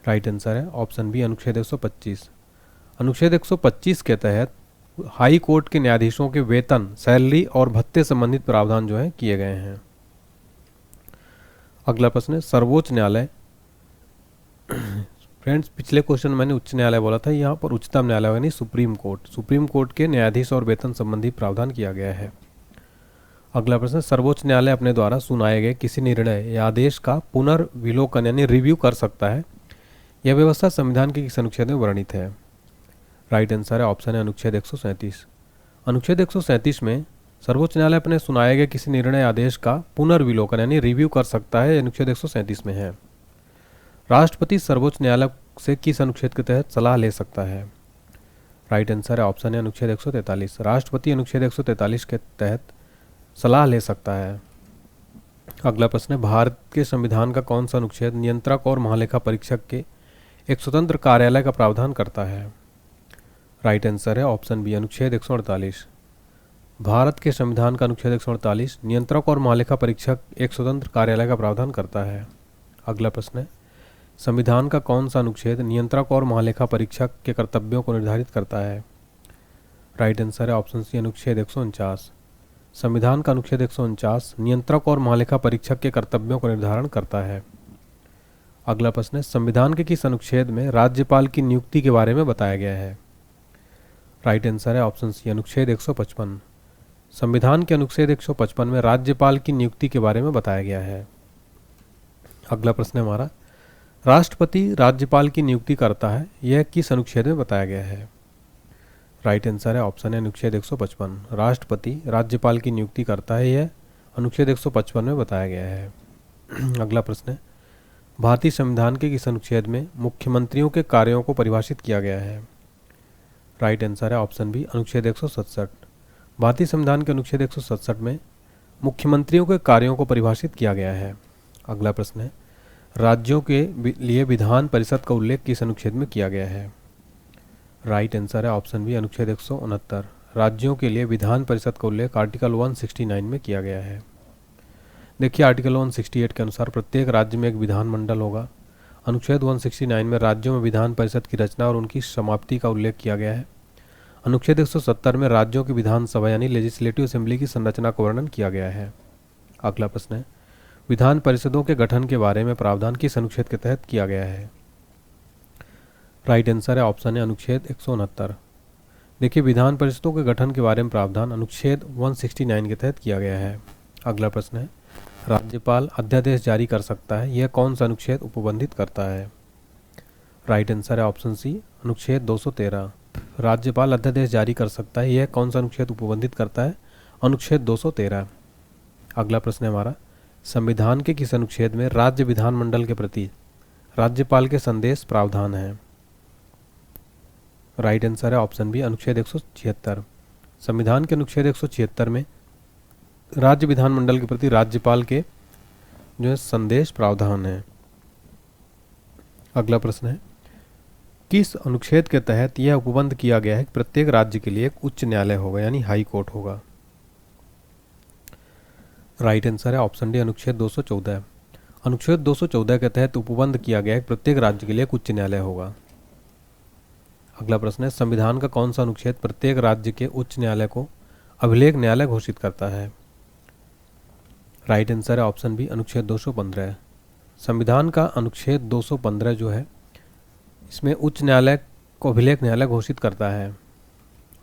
राइट आंसर है ऑप्शन बी, अनुच्छेद 125। अनुच्छेद 125 के तहत हाई कोर्ट के न्यायाधीशों के वेतन, सैलरी और भत्ते संबंधित प्रावधान जो है किए गए हैं। अगला प्रश्न है, सर्वोच्च न्यायालय फ्रेंड्स, पिछले क्वेश्चन मैंने उच्च न्यायालय बोला था, यहाँ पर उच्चतम न्यायालय यानी सुप्रीम कोर्ट के न्यायाधीश और वेतन संबंधी प्रावधान किया गया है। अगला प्रश्न, सर्वोच्च न्यायालय अपने द्वारा सुनाए गए किसी निर्णय या आदेश का पुनर्विलोकन यानी रिव्यू कर सकता है। यह व्यवस्था संविधान के किस अनुच्छेद में वर्णित है? राइट आंसर है ऑप्शन है, अनुच्छेद 137। अनुच्छेद 137 में सर्वोच्च न्यायालय अपने सुनाए गए किसी निर्णय आदेश का पुनर्विलोकन यानी रिव्यू कर सकता है, अनुच्छेद 137 में है। राष्ट्रपति सर्वोच्च न्यायालय से किस अनुच्छेद के तहत सलाह ले सकता है? राइट आंसर है ऑप्शन है, अनुच्छेद 143। राष्ट्रपति अनुच्छेद 143 के तहत सलाह ले सकता है। अगला प्रश्न है, भारत के संविधान का कौन सा अनुच्छेद नियंत्रक और महालेखा परीक्षक के एक स्वतंत्र कार्यालय का प्रावधान करता है? राइट आंसर है ऑप्शन बी, अनुच्छेद 148। भारत के संविधान का अनुच्छेद 148 नियंत्रक और महालेखा परीक्षक एक स्वतंत्र कार्यालय का प्रावधान करता है। अगला प्रश्न है, संविधान का कौन सा अनुच्छेद नियंत्रक और महालेखा परीक्षक के कर्तव्यों को निर्धारित करता है? राइट आंसर है ऑप्शन सी, अनुच्छेद 149। संविधान का अनुच्छेद 149 नियंत्रक और महालेखा परीक्षक के कर्तव्यों को निर्धारण करता है। अगला प्रश्न है, संविधान के किस अनुच्छेद में राज्यपाल की नियुक्ति के बारे में बताया गया है? राइट आंसर है ऑप्शन सी, अनुच्छेद 155। संविधान के अनुच्छेद 155 में राज्यपाल की नियुक्ति के बारे में बताया गया है। अगला प्रश्न है हमारा, राष्ट्रपति राज्यपाल की नियुक्ति करता है, यह किस अनुच्छेद में बताया गया है? राइट आंसर है ऑप्शन है, अनुच्छेद 155। राष्ट्रपति राज्यपाल की नियुक्ति करता है, यह अनुच्छेद 155 में बताया गया है। अगला प्रश्न है, भारतीय संविधान के किस अनुच्छेद में मुख्यमंत्रियों के कार्यों को परिभाषित किया गया है? राइट आंसर है ऑप्शन बी, अनुच्छेद 167। भारतीय संविधान के अनुच्छेद 167 में मुख्यमंत्रियों के कार्यों को परिभाषित किया गया है। अगला प्रश्न है, राज्यों के लिए विधान परिषद का उल्लेख किस अनुच्छेद में किया गया है? राइट आंसर है ऑप्शन बी अनुच्छेद 169। राज्यों के लिए विधान परिषद का उल्लेख आर्टिकल 169 में किया गया है। देखिए आर्टिकल 168 के अनुसार प्रत्येक राज्य में एक विधानमंडल होगा। अनुच्छेद 169 में राज्यों में विधान परिषद की रचना और उनकी समाप्ति का उल्लेख किया गया है। अनुच्छेद 170 में राज्यों की विधानसभा यानी लेजिस्लेटिव असेंबली की संरचना का वर्णन किया गया है। अगला प्रश्न है, विधान परिषदों के गठन के बारे में प्रावधान किस अनुच्छेद के तहत किया गया है? राइट आंसर है ऑप्शन है अनुच्छेद 169। देखिए विधान परिषदों के गठन के बारे में प्रावधान अनुच्छेद 169 के तहत किया गया है। अगला प्रश्न है, राज्यपाल अध्यादेश जारी कर सकता है, यह कौन सा अनुच्छेद उपबंधित करता है? राइट आंसर है ऑप्शन सी अनुच्छेद 213। राज्यपाल अध्यादेश जारी कर सकता है, यह कौन सा अनुच्छेद उपबंधित करता है? अनुच्छेद 213। अगला प्रश्न है हमारा, संविधान के किस अनुच्छेद में राज्य विधानमंडल के प्रति राज्यपाल के संदेश प्रावधान है? राइट आंसर है ऑप्शन बी अनुच्छेद 176। संविधान के अनुच्छेद 176 में राज्य विधानमंडल के प्रति राज्यपाल के जो है संदेश प्रावधान है। अगला प्रश्न है, किस अनुच्छेद के तहत यह उपबंध किया गया है कि प्रत्येक राज्य के लिए एक उच्च न्यायालय होगा यानी हाई कोर्ट होगा? राइट आंसर है ऑप्शन डी अनुच्छेद 214। अनुच्छेद 214 के तहत उपबंध किया गया है कि प्रत्येक राज्य के लिए एक उच्च न्यायालय होगा। अगला प्रश्न है, संविधान का कौन सा अनुच्छेद प्रत्येक राज्य के उच्च न्यायालय को अभिलेख न्यायालय घोषित करता है? राइट आंसर है ऑप्शन बी अनुच्छेद 215। संविधान का अनुच्छेद 215 जो है इसमें उच्च न्यायालय को अभिलेख न्यायालय घोषित करता है।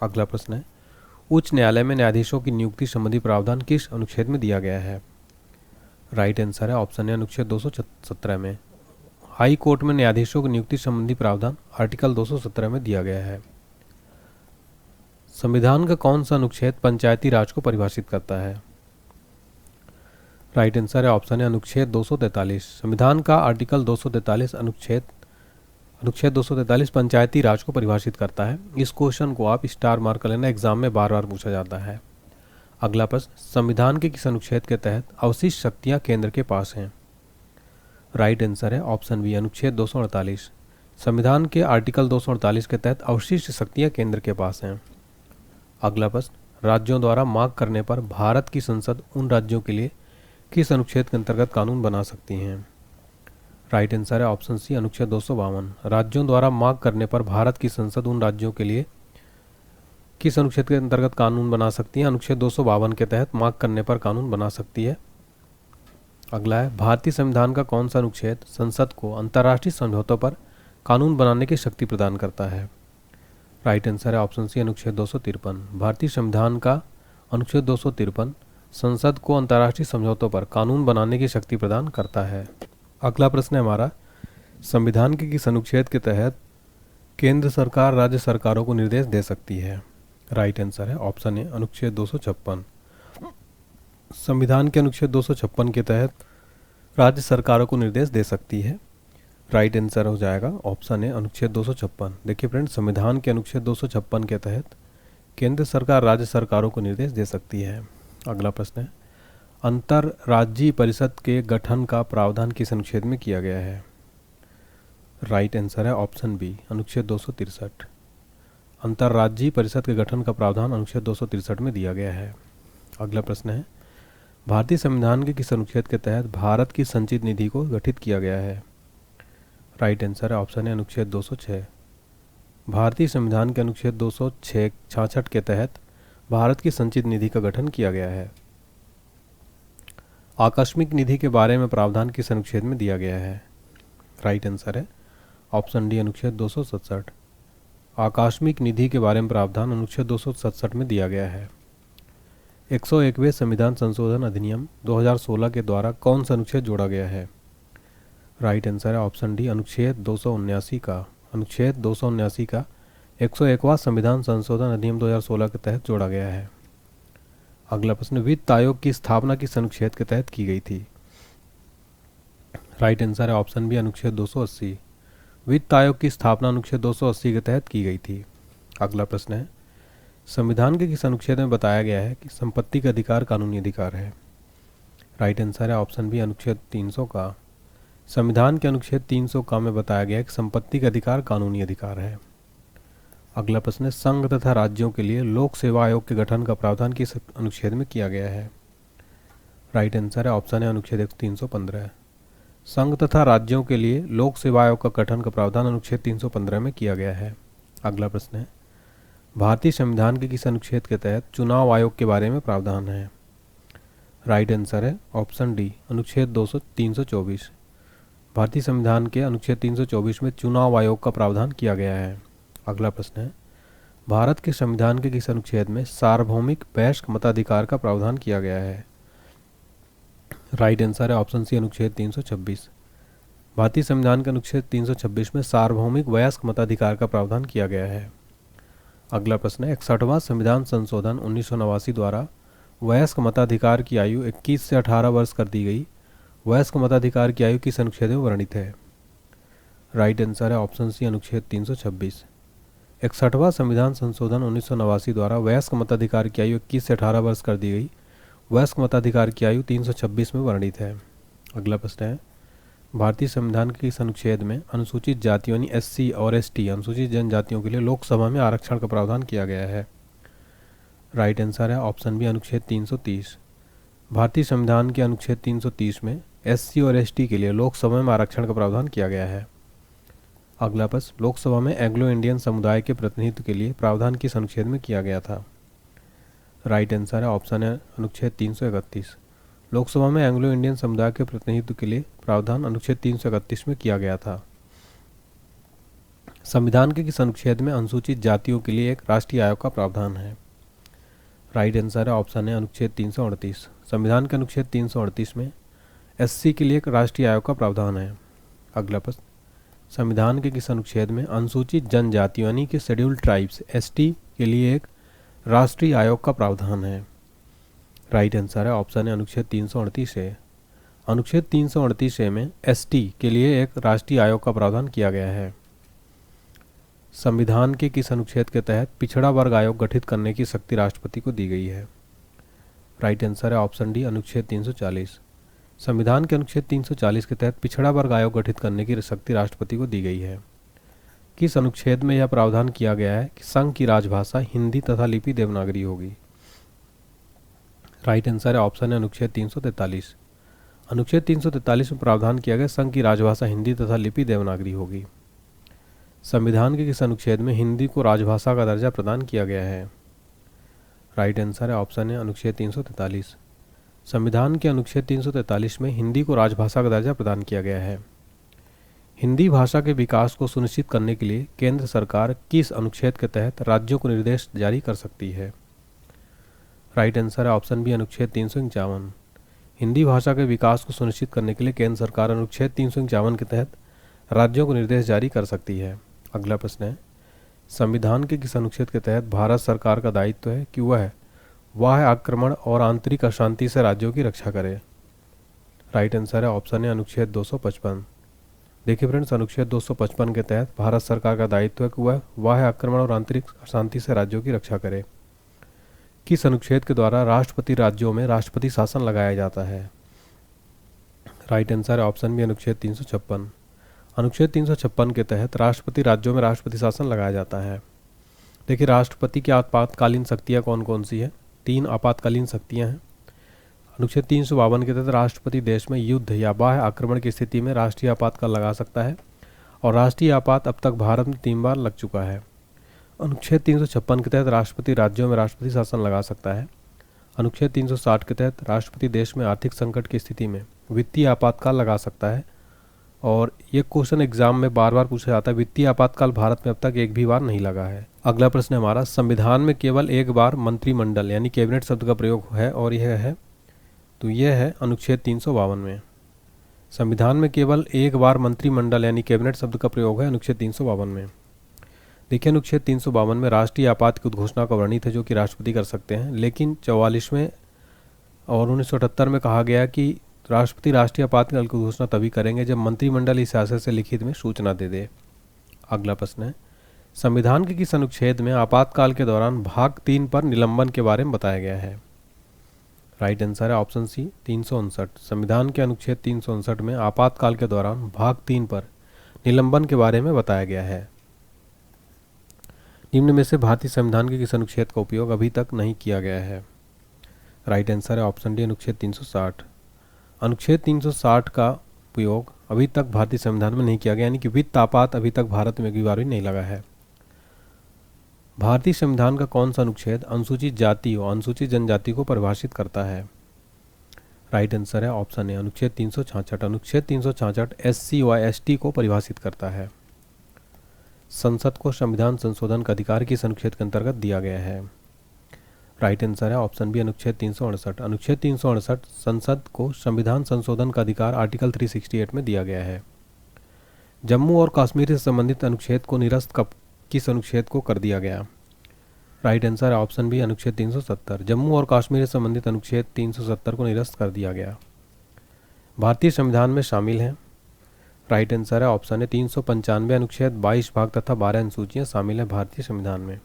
अगला प्रश्न है, उच्च न्यायालय में न्यायाधीशों की नियुक्ति संबंधी प्रावधान किस अनुच्छेद में दिया गया है? राइट आंसर है ऑप्शन है अनुच्छेद 217 में। हाई कोर्ट में न्यायाधीशों की नियुक्ति संबंधी प्रावधान आर्टिकल 217 में दिया गया है। संविधान का कौन सा अनुच्छेद पंचायती राज को परिभाषित करता है? राइट आंसर है ऑप्शन है अनुच्छेद 243। संविधान का आर्टिकल 243 अनुच्छेद 243 पंचायती राज को परिभाषित करता है। इस क्वेश्चन को आप स्टार मार्क कर लेना, एग्जाम में बार बार पूछा जाता है। अगला प्रश्न, संविधान के किस अनुच्छेद के तहत अवशिष्ट शक्तियां केंद्र के पास हैं? राइट आंसर है ऑप्शन बी अनुच्छेद 248। संविधान के आर्टिकल 248 के तहत अवशिष्ट शक्तियां केंद्र के पास हैं। अगला प्रश्न, राज्यों द्वारा मांग करने पर भारत की संसद उन राज्यों के लिए किस अनुच्छेद के अंतर्गत कानून बना सकती हैं? राइट आंसर है ऑप्शन सी अनुच्छेद 252। राज्यों द्वारा मांग करने पर भारत की संसद उन राज्यों के लिए किस अनुच्छेद के अंतर्गत कानून बना सकती है? अनुच्छेद 252 के तहत मांग करने पर कानून बना सकती है। अगला है, भारतीय संविधान का कौन सा अनुच्छेद संसद को अंतर्राष्ट्रीय समझौतों पर कानून बनाने की शक्ति प्रदान करता है? राइट आंसर है ऑप्शन सी अनुच्छेद 253। भारतीय संविधान का अनुच्छेद 253 संसद को अंतर्राष्ट्रीय समझौतों पर कानून बनाने की शक्ति प्रदान करता है। अगला प्रश्न है हमारा, संविधान के किस अनुच्छेद के तहत केंद्र सरकार राज्य सरकारों को निर्देश दे सकती है? राइट आंसर है ऑप्शन ए अनुच्छेद 256। संविधान के अनुच्छेद 256 के तहत राज्य सरकारों को निर्देश दे सकती है। राइट आंसर हो जाएगा ऑप्शन ए अनुच्छेद 256। देखिए फ्रेंड्स, संविधान के अनुच्छेद 256 के तहत केंद्र सरकार राज्य सरकारों को निर्देश दे सकती है। अगला प्रश्न है, अंतर्राज्यीय परिषद के गठन का प्रावधान किस अनुच्छेद में किया गया है? राइट आंसर है ऑप्शन बी अनुच्छेद 263। अंतर्राज्यीय परिषद के गठन का प्रावधान अनुच्छेद 263 में दिया गया है। अगला प्रश्न है, भारतीय संविधान के किस अनुच्छेद के तहत भारत की संचित निधि को गठित किया गया है? राइट आंसर है ऑप्शन है अनुच्छेद 206। भारतीय संविधान के अनुच्छेद 266 के तहत भारत की संचित निधि का गठन किया गया है। आकस्मिक निधि के बारे में प्रावधान किस अनुच्छेद में दिया गया है? राइट आंसर है ऑप्शन डी अनुच्छेद 267। आकस्मिक निधि के बारे में प्रावधान अनुच्छेद 267 में दिया गया है। 101वें संविधान संशोधन अधिनियम 2016 के द्वारा कौन सा अनुच्छेद जोड़ा गया है? राइट आंसर है ऑप्शन डी अनुच्छेद 279 का। अनुच्छेद 279 का 101वां संविधान संशोधन अधिनियम 2016 के तहत जोड़ा गया है। अगला प्रश्न, वित्त आयोग की स्थापना किस अनुच्छेद के तहत की गई थी? राइट आंसर है ऑप्शन बी अनुच्छेद 280। वित्त आयोग की स्थापना अनुच्छेद 280 के तहत की गई थी। अगला प्रश्न है, संविधान के किस अनुच्छेद में बताया गया है कि संपत्ति का अधिकार कानूनी अधिकार है? राइट आंसर है ऑप्शन बी अनुच्छेद 300 का। संविधान के अनुच्छेद 300 का में बताया गया है कि संपत्ति का अधिकार कानूनी अधिकार है। अगला प्रश्न है, संघ तथा राज्यों के लिए लोक सेवा आयोग के गठन का प्रावधान किस अनुच्छेद में किया गया है? राइट आंसर है ऑप्शन है अनुच्छेद 315। संघ तथा राज्यों के लिए लोक सेवा आयोग का गठन का प्रावधान अनुच्छेद 315 में किया गया है। अगला प्रश्न है, भारतीय संविधान के किस अनुच्छेद के तहत चुनाव आयोग के बारे में प्रावधान है? राइट आंसर है ऑप्शन डी अनुच्छेद 324। भारतीय संविधान के अनुच्छेद 324 में चुनाव आयोग का प्रावधान किया गया है। अगला प्रश्न है, भारत के संविधान के किस अनुच्छेद में सार्वभौमिक वयस्क मताधिकार का प्रावधान किया गया है? राइट आंसर है ऑप्शन सी अनुच्छेद 326। भारतीय संविधान के अनुच्छेद 326 में सार्वभौमिक वयस्क मताधिकार का प्रावधान किया गया है। अगला प्रश्न है, 61वां संविधान संशोधन 1989 द्वारा वयस्क मताधिकार की आयु 21 से 18 वर्ष कर दी गई। वयस्क मताधिकार की आयु किस अनुच्छेद में वर्णित है? राइट आंसर है ऑप्शन सी अनुच्छेद 326। 61वां संविधान संशोधन 1989 द्वारा वयस्क मताधिकार की आयु 21 से 18 वर्ष कर दी गई। वयस्क मताधिकार की आयु 326 में वर्णित है। अगला प्रश्न है, भारतीय संविधान के किस अनुच्छेद में अनुसूचित जातियों यानी एससी और एसटी अनुसूचित जनजातियों के लिए लोकसभा में आरक्षण का प्रावधान किया गया है? राइट आंसर है ऑप्शन बी अनुच्छेद 330। भारतीय संविधान के अनुच्छेद 330 में एससी और एसटी के लिए लोकसभा में आरक्षण का प्रावधान किया गया है। अगला प्रश्न, लोकसभा में एंग्लो इंडियन समुदाय के प्रतिनिधित्व के लिए प्रावधान किस अनुच्छेद में किया गया था? राइट आंसर है ऑप्शन है अनुच्छेद 331। लोकसभा में एंग्लो इंडियन समुदाय के प्रतिनिधित्व के लिए प्रावधान अनुच्छेद 331 में किया गया था। संविधान के किस अनुच्छेद में अनुसूचित जातियों के लिए एक राष्ट्रीय आयोग का प्रावधान है? राइट आंसर है ऑप्शन है अनुच्छेद 338। संविधान के अनुच्छेद 338 में एससी के लिए एक राष्ट्रीय आयोग का प्रावधान है। अगला प्रश्न, संविधान के किस अनुच्छेद में अनुसूचित जनजातियों यानी कि शेड्यूल्ड ट्राइब्स एसटी के लिए एक राष्ट्रीय आयोग का प्रावधान है? राइट आंसर है ऑप्शन है अनुच्छेद 338 है। अनुच्छेद 338 ए में एसटी के लिए एक राष्ट्रीय आयोग का प्रावधान किया गया है। संविधान के किस अनुच्छेद के तहत पिछड़ा वर्ग आयोग गठित करने की शक्ति राष्ट्रपति को दी गई है? राइट आंसर है ऑप्शन डी अनुच्छेद 340। संविधान के अनुच्छेद 340 के तहत पिछड़ा वर्ग आयोग गठित करने की शक्ति राष्ट्रपति को दी गई है। किस अनुच्छेद में यह प्रावधान किया गया है कि संघ की राजभाषा हिंदी तथा लिपि देवनागरी होगी? राइट आंसर है ऑप्शन है अनुच्छेद 343। अनुच्छेद 343 में प्रावधान किया गया संघ की राजभाषा हिंदी तथा लिपि देवनागरी होगी। संविधान के किस अनुच्छेद में हिंदी को राजभाषा का दर्जा प्रदान किया गया है? राइट आंसर है ऑप्शन है अनुच्छेद 343। संविधान के अनुच्छेद 343 में हिंदी को राजभाषा का दर्जा प्रदान किया गया है। हिंदी भाषा के विकास को सुनिश्चित करने के लिए केंद्र सरकार किस अनुच्छेद के तहत राज्यों को निर्देश जारी कर सकती है? राइट आंसर है ऑप्शन बी अनुच्छेद 351। हिंदी भाषा के विकास को सुनिश्चित करने के लिए केंद्र सरकार अनुच्छेद 351 के तहत राज्यों को निर्देश जारी कर सकती है। अगला प्रश्न है, संविधान के किस अनुच्छेद के तहत भारत सरकार का दायित्व है कि वह बाह्य आक्रमण और आंतरिक अशांति से राज्यों की रक्षा करे? राइट आंसर है ऑप्शन है अनुच्छेद 255। देखिए फ्रेंड्स, अनुच्छेद 255 के तहत भारत सरकार का दायित्व है कि वह बाह्य आक्रमण और आंतरिक अशांति से राज्यों की रक्षा करे। किस अनुच्छेद के द्वारा राष्ट्रपति राज्यों में राष्ट्रपति शासन लगाया जाता है? राइट आंसर है ऑप्शन बी अनुच्छेद 356। अनुच्छेद 356 के तहत राष्ट्रपति राज्यों में राष्ट्रपति शासन लगाया जाता है। देखिए, राष्ट्रपति की आपातकालीन शक्तियाँ कौन कौन सी है? 3 आपातकालीन शक्तियाँ हैं। अनुच्छेद 352 के तहत राष्ट्रपति देश में युद्ध या बाह्य आक्रमण की स्थिति में राष्ट्रीय आपातकाल लगा सकता है और राष्ट्रीय आपात अब तक भारत में 3 बार लग चुका है। अनुच्छेद 356 के तहत राष्ट्रपति राज्यों में राष्ट्रपति शासन लगा सकता है। अनुच्छेद 360 के तहत राष्ट्रपति देश में आर्थिक संकट की स्थिति में वित्तीय आपातकाल लगा सकता है। और ये क्वेश्चन एग्जाम में बार बार पूछा जाता है, वित्तीय आपातकाल भारत में अब तक एक भी बार नहीं लगा है। अगला प्रश्न है हमारा, संविधान में केवल एक बार मंत्रिमंडल यानी कैबिनेट शब्द का प्रयोग है और यह है, तो यह है अनुच्छेद 352 में। संविधान में केवल एक बार मंत्रिमंडल यानी कैबिनेट शब्द का प्रयोग है अनुच्छेद 352 में। देखिए, अनुच्छेद 352 में राष्ट्रीय आपात की उद्घोषणा का वर्णित है जो कि राष्ट्रपति कर सकते हैं, लेकिन 44वें और 1978 में कहा गया कि राष्ट्रपति राष्ट्रीय आपातकाल की घोषणा तभी करेंगे जब मंत्रिमंडल इस आशय से लिखित में सूचना दे दे। अगला प्रश्न है, संविधान के किस अनुच्छेद में आपातकाल के दौरान भाग 3 पर निलंबन के बारे में बताया गया है? राइट आंसर है ऑप्शन सी 359। संविधान के अनुच्छेद 359 में आपातकाल के दौरान भाग 3 पर निलंबन के बारे में बताया गया है। निम्न में से भारतीय संविधान के किस अनुच्छेद का उपयोग अभी तक नहीं किया गया है? राइट आंसर है ऑप्शन डी अनुच्छेद 360। अनुच्छेद 360 का उपयोग अभी तक भारतीय संविधान में नहीं किया गया, यानी कि वित्त आपात अभी तक भारत में एक बार भी नहीं लगा है। भारतीय संविधान का कौन सा अनुच्छेद अनुसूचित जाति और अनुसूचित जनजाति को परिभाषित करता है? राइट आंसर है ऑप्शन ए अनुच्छेद 366। अनुच्छेद 366 SC व ST को परिभाषित करता है। संसद को संविधान संशोधन का अधिकार किस अनुच्छेद के अंतर्गत दिया गया है? राइट आंसर है ऑप्शन बी अनुच्छेद 368। अनुच्छेद 368 संसद को संविधान संशोधन का अधिकार आर्टिकल 368 में दिया गया है। जम्मू और कश्मीर से संबंधित अनुच्छेद को निरस्त कब किस अनुच्छेद को कर दिया गया? राइट आंसर है ऑप्शन बी अनुच्छेद 370। जम्मू और कश्मीर से संबंधित अनुच्छेद 370 को निरस्त कर दिया गया। भारतीय संविधान में शामिल हैं। राइट आंसर है ऑप्शन है 395 अनुच्छेद, 22 भाग तथा 12 अनुसूचियाँ शामिल हैं भारतीय संविधान में।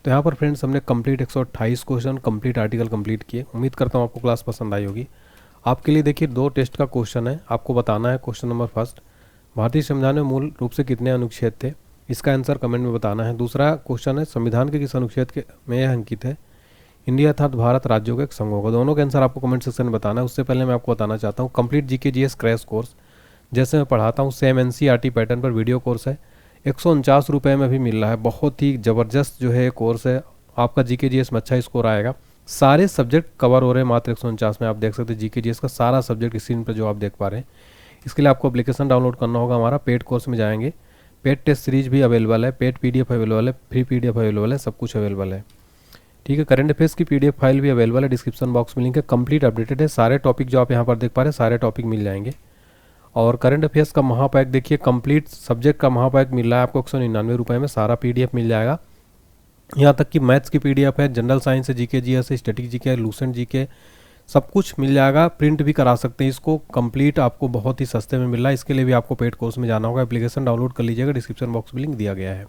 तो यहाँ पर फ्रेंड्स हमने complete 128 question complete article complete किए। उम्मीद करता हूँ आपको क्लास पसंद आई होगी। आपके लिए देखिए 2 टेस्ट का क्वेश्चन है, आपको बताना है। क्वेश्चन नंबर फर्स्ट, भारतीय संविधान में मूल रूप से कितने अनुच्छेद थे? इसका आंसर कमेंट में बताना है। दूसरा क्वेश्चन है, संविधान के किस अनुच्छेद के में यह अंकित है? इंडिया अर्थात भारत राज्यों का एक संघ होगा। दोनों के आंसर आपको कमेंट सेक्शन में बताना है। उससे पहले मैं आपको बताना चाहता हूँ complete GK GS crash course जैसे मैं पढ़ाता हूँ सेम NCERT पैटर्न पर वीडियो कोर्स है, 149 रुपये में भी मिल रहा है। बहुत ही ज़बरदस्त जो है कोर्स है, आपका GK GS में अच्छा स्कोर आएगा। सारे सब्जेक्ट कवर हो रहे हैं मात्र 149 में। आप देख सकते हैं GK GS का सारा सब्जेक्ट स्क्रीन पर जो आप देख पा रहे हैं। इसके लिए आपको एप्लीकेशन डाउनलोड करना होगा। हमारा पेड कोर्स में जाएंगे, पेड टेस्ट सीरीज भी अवेलेबल है, पेड PDF अवेलेबल है, फ्री PDF अवेलेबल है, सब कुछ अवेलेबल है। ठीक है, करंट अफेयर्स की PDF फाइल भी अवेलेबल है, डिस्क्रिप्शन बॉक्स में लिंक है। कंप्लीट अपडेटेड है, सारे टॉपिक जो आप यहाँ पर देख पा रहे हैं सारे टॉपिक मिल जाएंगे। और करंट अफेयर्स का महापैक देखिए, कंप्लीट सब्जेक्ट का महापैक मिल रहा है आपको 199 रुपये में। सारा PDF मिल जाएगा, यहाँ तक कि मैथ्स की PDF है, जनरल साइंस है, GK GS है, स्टैटिक GK है, लूसेंट GK, सब कुछ मिल जाएगा। प्रिंट भी करा सकते हैं इसको, कंप्लीट आपको बहुत ही सस्ते में मिल रहा है। इसके लिए भी आपको पेड कोर्स में जाना होगा। एप्लीकेशन डाउनलोड कर लीजिएगा, डिस्क्रिप्शन बॉक्स में लिंक दिया गया है।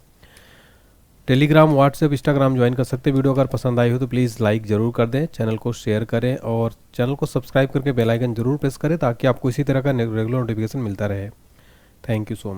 टेलीग्राम, व्हाट्सएप, इंस्टाग्राम ज्वाइन कर सकते हैं। वीडियो अगर पसंद आई हो तो प्लीज़ लाइक ज़रूर कर दें, चैनल को शेयर करें और चैनल को सब्सक्राइब करके बेल आइकन जरूर प्रेस करें ताकि आपको इसी तरह का रेगुलर नोटिफिकेशन मिलता रहे। Thank you so much.